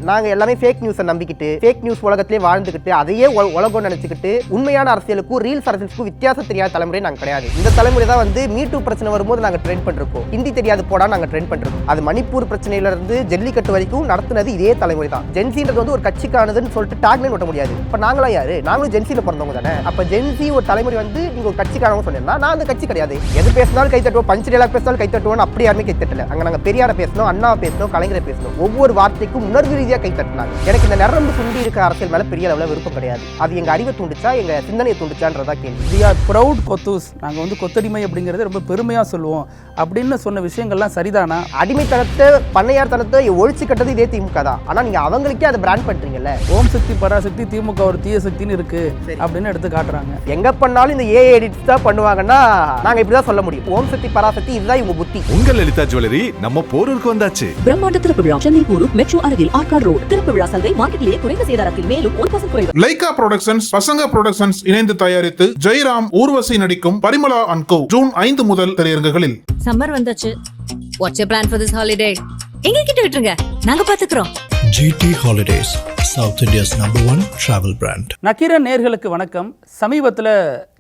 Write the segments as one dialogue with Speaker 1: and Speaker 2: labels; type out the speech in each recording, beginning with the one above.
Speaker 1: நாங்கள் எல்லாமே ஃபேக் நியூஸை நம்பிக்கிட்டு ஃபேக் நியூஸ் உலகத்திலே வாழ்ந்துக்கிட்டு அதையே உலகம் நினைச்சுக்கிட்டு உண்மையான அரசியலுக்கும் ரீல்ஸ் அரசியலுக்கும் வித்தியாசம் தெரியாத தலைமுறை நாங்கள் கிடையாது. இந்த தலைமுறை தான் வந்து மீட்டூ பிரச்சனை வரும்போது நாங்கள் ட்ரெண்ட் பண்ணிருக்கோம். ஹிந்தி தெரியாது போடா நாங்கள் ட்ரெண்ட் பண்ணிருக்கோம். அது மணிப்பூர் பிரச்சனையிலிருந்து ஜல்லிக்கட்டு வரைக்கும் நடத்துனது இதே தலைமுறை தான். ஜென்சின்றது வந்து ஒரு கட்சிக்கானதுன்னு சொல்லிட்டு டாக்லைன் ஓட்ட முடியாது. இப்போ நாங்களாம் யாரு? நாங்களும் ஜென்சியில் பிறந்தவங்க தானே. அப்போ ஜென்சி ஒரு தலைமுறை வந்து நீங்கள் ஒரு கட்சிக்கானவங்க சொன்னீங்கன்னா நான் அந்த கட்சி கிடையாது. எது பேசினாலும் கை தட்டுவோம், பஞ்சு டேலாக் பேசினாலும் கை தட்டுவோம். அப்படி யாருமே கை தட்டல. அங்கே நாங்கள் பெரியாரை பேசணும், அண்ணா பேசணும், கலைஞரை பேசணும். ஒவ்வொரு வார்த்தைக்கும் உணர்வு ரீதியாக கை தட்டினாங்க. எனக்கு இந்த நரம்பு சுண்டி இருக்கிற அரசியல் மேலே பெரிய அளவில் விருப்பம் கிடையாது. அது எங்கள் அறிவை தூண்டுச்சா எங்கள் சிந்தனையை தூண்டுச்சான்றதா கேள்வி.
Speaker 2: வி ஆர் ப்ரௌட் கொத்தூஸ். நாங்கள் வந்து கொத்தடிமை அப்படிங்கிறது ரொம்ப பெருமையாக சொல்லுவோம் அப்படின்னு சொன்ன விஷயங்கள்லாம் சரிதானா?
Speaker 1: அடிமைத்தனத்தை பண்ணையார் தனத்தை ஒழிச்சு கட்டது இதே திமுக தான். ஆனால் நீங்கள் அவங்களுக்கே அதை பிராண்ட் பண்ணுறீங்கல்ல.
Speaker 2: ஓம் சக்தி பராசக்தி திமுக ஒரு தீய சக்தின்னு இருக்கு அப்படின்னு எடுத்து காட்டுறாங்க.
Speaker 1: எங்க பண்ணாலும் இந்த ஏஐ எடிட்ஸ் தான் பண்ணுவாங்கன்னா நாங்கள் இப்படி தான் சொல்ல முடியும். ஓம் சக்தி பராசக்தி இதுதான் இவங்க புத்தி.
Speaker 3: உங்கள் லலிதா ஜுவல்லரி நம்ம போரூருக்கு வந்தாச்சு.
Speaker 4: பிரம்மாண்ட திறப்பு விழா சென்னை போரூர் மெட்ரோ அருகில் ஆர்காட் ரோடு. திறப்பு விழா சந்தை மார்க்கெட்டிலேயே குறைந்த சேதாரத்தில் மேலும் 1% குறைவு.
Speaker 5: லைகா புரொடக்ஷன்ஸ் பசங்க புரொடக்ஷன்ஸ் இணைந்து தயாரித்து ஜெயராம் ஊர்வசி நடிக்கும் பரிமளா அண்ட் கோ ஜூன் 5 முதல் திரையரங்குகளில்.
Speaker 6: சம்மர் வந்தாச்சு. What's your plan for this holiday? எங்க கிட்ட விட்டுருங்க, நாங்க பாத்துக்கிறோம்.
Speaker 7: GT Holidays, South India's #1 travel brand.
Speaker 2: Nakkheeran நேயர்களுக்கு வணக்கம். சமீபத்தில்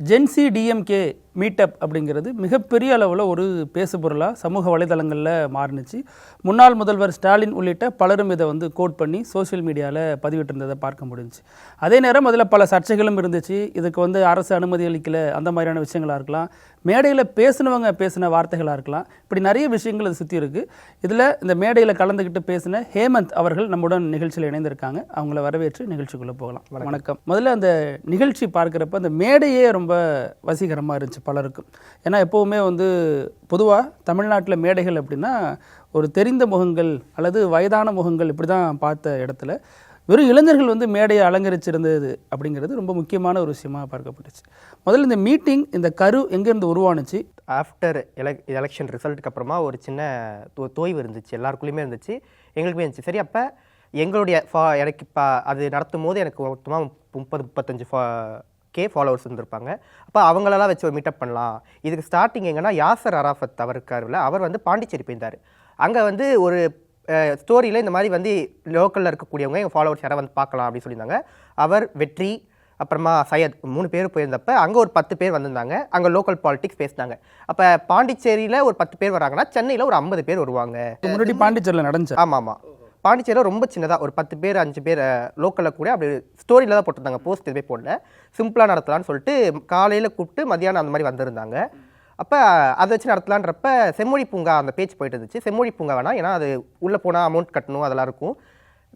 Speaker 2: ஜென்சி டிஎம்கே மீட்டப் அப்படிங்கிறது மிகப்பெரிய அளவில் ஒரு பேசுபொருளாக சமூக வலைதளங்களில் மாறினுச்சு. முன்னாள் முதல்வர் ஸ்டாலின் உள்ளிட்ட பலரும் இதை வந்து கோட் பண்ணி சோஷியல் மீடியாவில் பதிவிட்டிருந்ததை பார்க்க முடிஞ்சுச்சு. அதே நேரம் அதில் பல சர்ச்சைகளும் இருந்துச்சு. இதுக்கு வந்து அரசு அனுமதி அளிக்கல, அந்த மாதிரியான விஷயங்களாக இருக்கலாம், மேடையில் பேசினவங்க பேசின வார்த்தைகளாக இருக்கலாம், இப்படி நிறைய விஷயங்கள் அது சுற்றி இருக்குது. இதில் இந்த மேடையில் கலந்துக்கிட்டு பேசின ஹேமந்த் அவர்கள் நம்முடன் நிகழ்ச்சியில் இணைந்திருக்காங்க. அவங்கள வரவேற்று நிகழ்ச்சிக்குள்ளே போகலாம். வணக்கம். முதல்ல அந்த நிகழ்ச்சி பார்க்குறப்ப அந்த மேடையே ரொம்ப வசீகரமாக இருந்துச்சு பலருக்கும். ஏன்னா எப்போவுமே வந்து பொதுவாக தமிழ்நாட்டில் மேடைகள் அப்படின்னா ஒரு தெரிந்த முகங்கள் அல்லது வயதான முகங்கள் இப்படி தான் பார்த்த இடத்துல வெறும் இளைஞர்கள் வந்து மேடையை அலங்கரிச்சிருந்தது அப்படிங்கிறது ரொம்ப முக்கியமான ஒரு விஷயமாக பார்க்கப்பட்டுச்சு. முதல்ல இந்த மீட்டிங், இந்த கரு எங்கேருந்து உருவானுச்சு?
Speaker 1: ஆஃப்டர் எலெக்ஷன் ரிசல்ட்டுக்கு அப்புறமா ஒரு சின்ன தோய்வு இருந்துச்சு, எல்லாருக்குள்ளேயுமே இருந்துச்சு, எங்களுக்குமே இருந்துச்சு. சரி, அப்போ எங்களுடைய எனக்கு இப்போ அது நடத்தும் போது எனக்கு மொத்தமாக 30-35K ஃபாலோவர்ஸ் இருந்திருப்பாங்க. அப்போ அவங்களெல்லாம் வச்சு ஒரு மீட்டப் பண்ணலாம். இதுக்கு ஸ்டார்டிங் எங்கன்னா யாசர் அராஃபத் அவர் இருக்காருல்ல, அவர் வந்து பாண்டிச்சேரி போயிருந்தார். அங்கே வந்து ஒரு ஸ்டோரியில் இந்த மாதிரி வந்து லோக்கலில் இருக்கக்கூடியவங்க எங்கள் ஃபாலோவர்ஸ் யாராவது வந்து பார்க்கலாம் அப்படின்னு சொல்லியிருந்தாங்க. அவர், வெற்றி, அப்புறமா சையத் 3 பேர் போயிருந்தப்ப அங்கே ஒரு 10 பேர் வந்திருந்தாங்க. அங்கே லோக்கல் பாலிடிக்ஸ் பேசினாங்க. அப்போ பாண்டிச்சேரியில் ஒரு 10 பேர் வராங்கன்னா சென்னையில் ஒரு 50 பேர் வருவாங்க.
Speaker 2: முன்னாடி பாண்டிச்சேரியில் நடந்துச்சு.
Speaker 1: ஆமாம், பாண்டிச்சேரியில் ரொம்ப சின்னதாக ஒரு 10 பேர் 5 பேர் லோக்கலில் கூட அப்படி ஸ்டோரியில் தான் போட்டிருந்தாங்க, போஸ்ட் எதுவுமே போடல. சிம்பிளாக நடத்தலான்னு சொல்லிட்டு காலையில் கூப்பிட்டு மதியானம் அந்த மாதிரி வந்திருந்தாங்க. அப்போ அதை வச்சு நடத்தலான்றப்ப செம்மொழி பூங்கா அந்த பேச்சு போயிட்டு இருந்துச்சு. செம்மொழி பூங்கா வேணாம், ஏன்னா அது உள்ளே போனால் அமௌண்ட் கட்டணும், அதெல்லாம் இருக்கும்.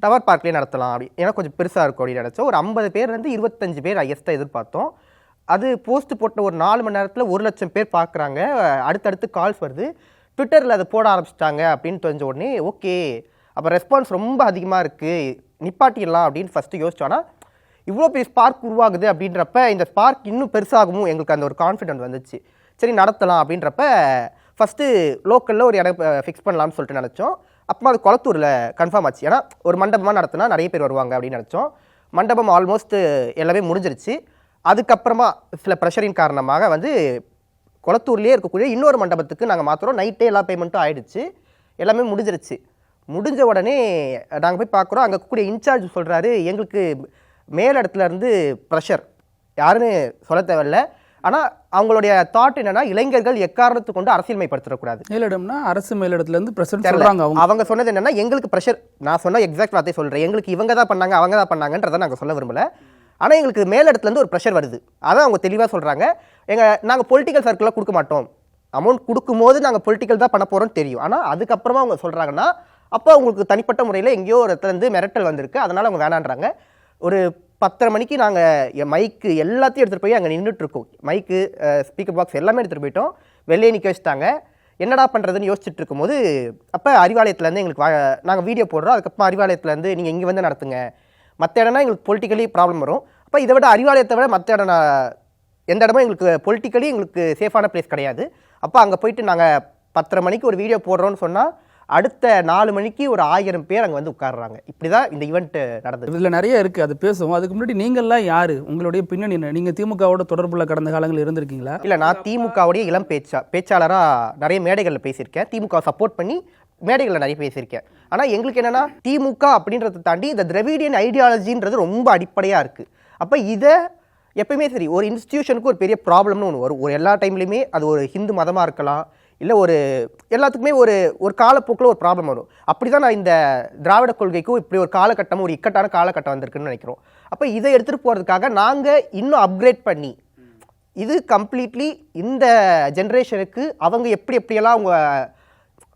Speaker 1: டவர் பார்க்லேயே நடத்தலாம் அப்படி, ஏன்னா கொஞ்சம் பெருசாக இருக்கும் அப்படின்னு நினச்சோம். ஒரு 50 பேர்லேருந்து 25 பேர் ஹையஸ்ட்டாக எதிர்பார்த்தோம். அது போஸ்ட் போட்ட ஒரு 4 மணி நேரத்தில் 1 லட்சம் பேர் பார்க்குறாங்க. அடுத்தடுத்து கால்ஸ் வருது. ட்விட்டரில் அதை போட ஆரம்பிச்சிட்டாங்க அப்படின்னு தெரிஞ்ச உடனே ஓகே, அப்போ ரெஸ்பான்ஸ் ரொம்ப அதிகமாக இருக்குது, நிப்பாட்டிடலாம் அப்படின்னு ஃபஸ்ட்டு யோசிச்சோன்னா இவ்வளோ பெரிய ஸ்பார்க் உருவாகுது அப்படின்றப்ப இந்த ஸ்பார்க் இன்னும் பெருசாகவும் எங்களுக்கு அந்த ஒரு கான்ஃபிடென்ட் வந்துச்சு. சரி நடத்தலாம் அப்படின்றப்ப ஃபஸ்ட்டு லோக்கலில் ஒரு இடம் ஃபிக்ஸ் பண்ணலாம்னு சொல்லிட்டு நினச்சோம். அப்புறமா அது கொளத்தூரில் கன்ஃபார்ம் ஆச்சு. ஏன்னா ஒரு மண்டபமாக நடத்தினா நிறைய பேர் வருவாங்க அப்படின்னு நினச்சோம். மண்டபம் ஆல்மோஸ்ட் எல்லாமே முடிஞ்சிருச்சு. அதுக்கப்புறமா சில ப்ரெஷரின் காரணமாக வந்து கொளத்தூர்லேயே இருக்கக்கூடிய இன்னொரு மண்டபத்துக்கு நாங்கள் மாற்றுறோம். நைட்டே எல்லா பேமெண்ட்டும் ஆகிடுச்சு, எல்லாமே முடிஞ்சிருச்சு. முடிஞ்ச உடனே நாங்கள் போய் பார்க்குறோம். அங்கே இருக்கக்கூடிய இன்சார்ஜ் சொல்கிறாரு, எங்களுக்கு மேலிடத்துலேருந்து ப்ரெஷர், யாருன்னு சொல்ல தேவையில்ல, ஆனால் அவங்களுடைய தாட் என்னன்னா இளைஞர்கள் எக்காரணத்து கொண்டு அரசியல்மைப்படுத்தக்கூடாது.
Speaker 2: மேலிடம்னா அரசு மேலிடத்துலேருந்து ப்ரெஷர் சொல்கிறாங்க.
Speaker 1: அவங்க சொன்னது என்னன்னா எங்களுக்கு ப்ரெஷர், நான் சொன்ன எக்ஸாக்ட் வார்த்தை சொல்கிறேன், எங்களுக்கு இவங்க தான் பண்ணாங்க அவங்க தான் பண்ணாங்கன்றதை நாங்கள் சொல்ல விரும்பலை. ஆனால் எங்களுக்கு மேலிடத்துலேருந்து ஒரு ப்ரெஷர் வருது, அதான் அவங்க தெளிவாக சொல்கிறாங்க. நாங்கள் பொலிட்டிக்கல் சர்க்கிளாக கொடுக்க மாட்டோம், அமௌண்ட் கொடுக்கும்போது நாங்கள் பொலிட்டிக்கல் தான் பண்ண போகிறோம்னு தெரியும். ஆனால் அதுக்கப்புறமா அவங்க சொல்கிறாங்கன்னா அப்போ அவங்களுக்கு தனிப்பட்ட முறையில் எங்கேயோ ஒரு இடத்துலேருந்து மிரட்டல் வந்திருக்கு, அதனால் அவங்க வேணான்றாங்க. ஒரு 10:30 மணிக்கு நாங்கள் மைக்கு எல்லாத்தையும் எடுத்துகிட்டு போய் அங்கே நின்றுட்டுருக்கோம். மைக்கு, ஸ்பீக்கர் பாக்ஸ் எல்லாமே எடுத்துகிட்டு போயிட்டோம். வெளியே நிற்க வச்சுட்டாங்க. என்னடா பண்ணுறதுன்னு யோசிச்சுட்டு இருக்கும்போது அப்போ அறிவாலயத்துலேருந்து எங்களுக்கு நாங்கள் வீடியோ போடுறோம். அதுக்கப்புறம் அறிவாலயத்துலேருந்து நீங்கள் இங்கே வந்து நடத்துங்க, மற்ற இடம்னா எங்களுக்கு பொலிட்டிக்கலி ப்ராப்ளம் வரும். அப்போ இதை விட அறிவாலயத்தை விட மற்ற இடம் எந்த இடமும் எங்களுக்கு பொலிட்டிக்கலி எங்களுக்கு சேஃபான பிளேஸ் கிடையாது. அப்போ அங்கே போயிட்டு நாங்கள் 10:30 மணிக்கு ஒரு வீடியோ போடுறோன்னு சொன்னால் அடுத்த 4 மணிக்கு ஒரு 1000 பேர் அங்கே வந்து உட்காடுறாங்க. இப்படி தான் இந்த ஈவெண்ட் நடந்தது.
Speaker 2: இதில் நிறைய இருக்குது, அது பேசுவோம். அதுக்கு முன்னாடி நீங்கள்லாம் யார், உங்களுடைய பின்னணி என்ன? நீங்கள் திமுகவோட தொடர்புள்ள கடந்த காலங்களில் இருந்திருக்கீங்களா?
Speaker 1: இல்லை, நான் திமுகவுடைய இளம் பேச்சாளராக நிறைய மேடைகளில் பேசியிருக்கேன். திமுக சப்போர்ட் பண்ணி மேடைகளில் நிறைய பேசியிருக்கேன். ஆனால் எங்களுக்கு என்னென்னா திமுக அப்படின்றத தாண்டி இந்த திராவிடியன் ஐடியாலஜின்றது ரொம்ப அடிப்படையாக இருக்குது. அப்போ இதை எப்பயுமே சரி ஒரு இன்ஸ்டிடியூஷனுக்கு ஒரு பெரிய ப்ராப்ளம்னு ஒன்று வரும். ஒரு எல்லா டைம்லையுமே அது ஒரு ஹிந்து மதமாக இருக்கலாம், இல்லை ஒரு எல்லாத்துக்குமே ஒரு காலப்போக்கில் ஒரு ப்ராப்ளம் வரும். அப்படி தான் நான் இந்த திராவிட கொள்கைக்கும் இப்படி ஒரு காலகட்டமும் ஒரு இக்கட்டான காலகட்டம் வந்திருக்குன்னு நினைக்கிறோம். அப்போ இதை எடுத்துகிட்டு போகிறதுக்காக நாங்கள் இன்னும் அப்கிரேட் பண்ணி இது கம்ப்ளீட்லி இந்த ஜென்ரேஷனுக்கு அவங்க எப்படியெல்லாம்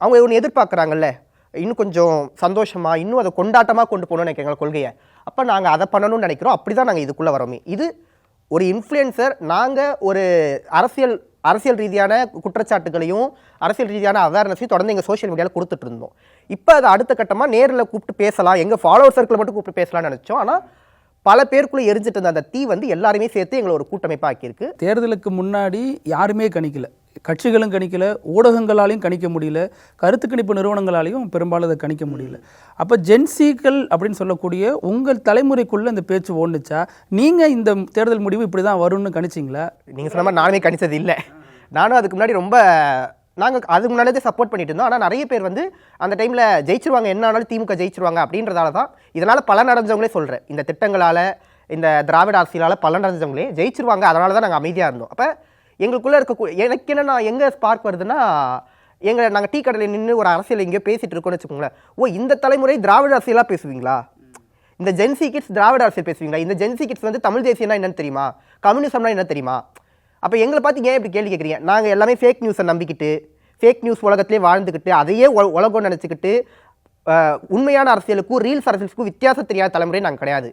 Speaker 1: அவங்க ஒன்று எதிர்பார்க்குறாங்கல்ல, இன்னும் கொஞ்சம் சந்தோஷமாக இன்னும் அதை கொண்டாட்டமாக கொண்டு போகணும்னு நினைக்கிறேன் கொள்கையை. அப்போ நாங்கள் அதை பண்ணணும்னு நினைக்கிறோம். அப்படி தான் நாங்கள் இதுக்குள்ளே வரோமே. இது ஒரு இன்ஃப்ளூயன்சர், நாங்கள் ஒரு அரசியல் ரீதியான குற்றச்சாட்டுகளையும் அரசியல் ரீதியான அவேர்னஸையும் தொடர்ந்து எங்கள் சோஷியல் மீடியாவில் கொடுத்துட்டு இருந்தோம். இப்போ அது அடுத்த கட்டமாக நேரில் கூப்பிட்டு பேசலாம், எங்கள் ஃபாலோவர் சர்க்கிள் மட்டும் கூப்பிட்டு பேசலாம்னு நினச்சோம். ஆனால் பல பேருக்குள்ளே எரிஞ்சிட்டு இருந்த அந்த தீ வந்து எல்லாருமே சேர்த்து எங்களை ஒரு கூட்டமைப்பாக ஆக்கியிருக்கு.
Speaker 2: தேர்தலுக்கு முன்னாடி யாருமே கணிக்கல, கட்சிகளும் கணிக்கல, ஊடகங்களாலையும் கணிக்க முடியல, கருத்து கணிப்பு நிறுவனங்களாலையும் பெரும்பாலும் அதை கணிக்க முடியல. அப்போ ஜென்சிகள் அப்படின்னு சொல்லக்கூடிய உங்கள் தலைமுறைக்குள்ளே இந்த பேச்சு ஓடுச்சா? நீங்கள் இந்த தேர்தல் முடிவு இப்படி தான் வரும்னு கணிச்சிங்களா?
Speaker 1: நீங்கள் சொன்ன மாதிரி நானுமே கணிச்சது இல்லை. நானும் அதுக்கு முன்னாடி நாங்கள் அதுக்கு முன்னாடியே சப்போர்ட் பண்ணிட்டு இருந்தோம். ஆனால் நிறைய பேர் வந்து அந்த டைமில் ஜெயிச்சிருவாங்க, என்ன ஆனாலும் திமுக ஜெயிச்சிருவாங்க அப்படின்றதால தான் இதனால் பலன் அடைஞ்சவங்களே சொல்கிறேன். இந்த திட்டங்களால் இந்த திராவிட அரசியலால் பலன் அடைஞ்சவங்களே ஜெயிச்சிருவாங்க, அதனால தான் நாங்கள் அமைதியாக இருந்தோம். அப்போ எங்களுக்குள்ளே எனக்கு என்னென்னா எங்கே ஸ்பார்க் வருதுன்னா, நாங்கள் டீ கடையில் நின்று ஒரு அரசியல் எங்கேயோ பேசிகிட்டு இருக்கோம்னு வச்சுக்கோங்களேன். இந்த தலைமுறை திராவிட அரசியலாக பேசுவீங்களா? இந்த ஜென்சி கிட்ஸ் திராவிட அரசியல் பேசுவீங்களா? இந்த ஜென்சி கிட்ஸ் வந்து தமிழ் தேசியம்னா என்னன்னு தெரியுமா? கம்யூனிசம்னா என்ன தெரியுமா? அப்போ எங்களை பார்த்து ஏன் இப்படி கேள்வி கேட்குறீங்க? நாங்கள் எல்லாமே ஃபேக் நியூஸை நம்பிக்கிட்டு ஃபேக் நியூஸ் உலகத்திலே வாழ்ந்துக்கிட்டு அதையே உலகம் நினச்சிக்கிட்டு உண்மையான அரசியலுக்கும் ரீல்ஸ் அரசியலுக்கும் வித்தியாசம் தெரியாத தலைமுறை நாங்கள் கிடையாது.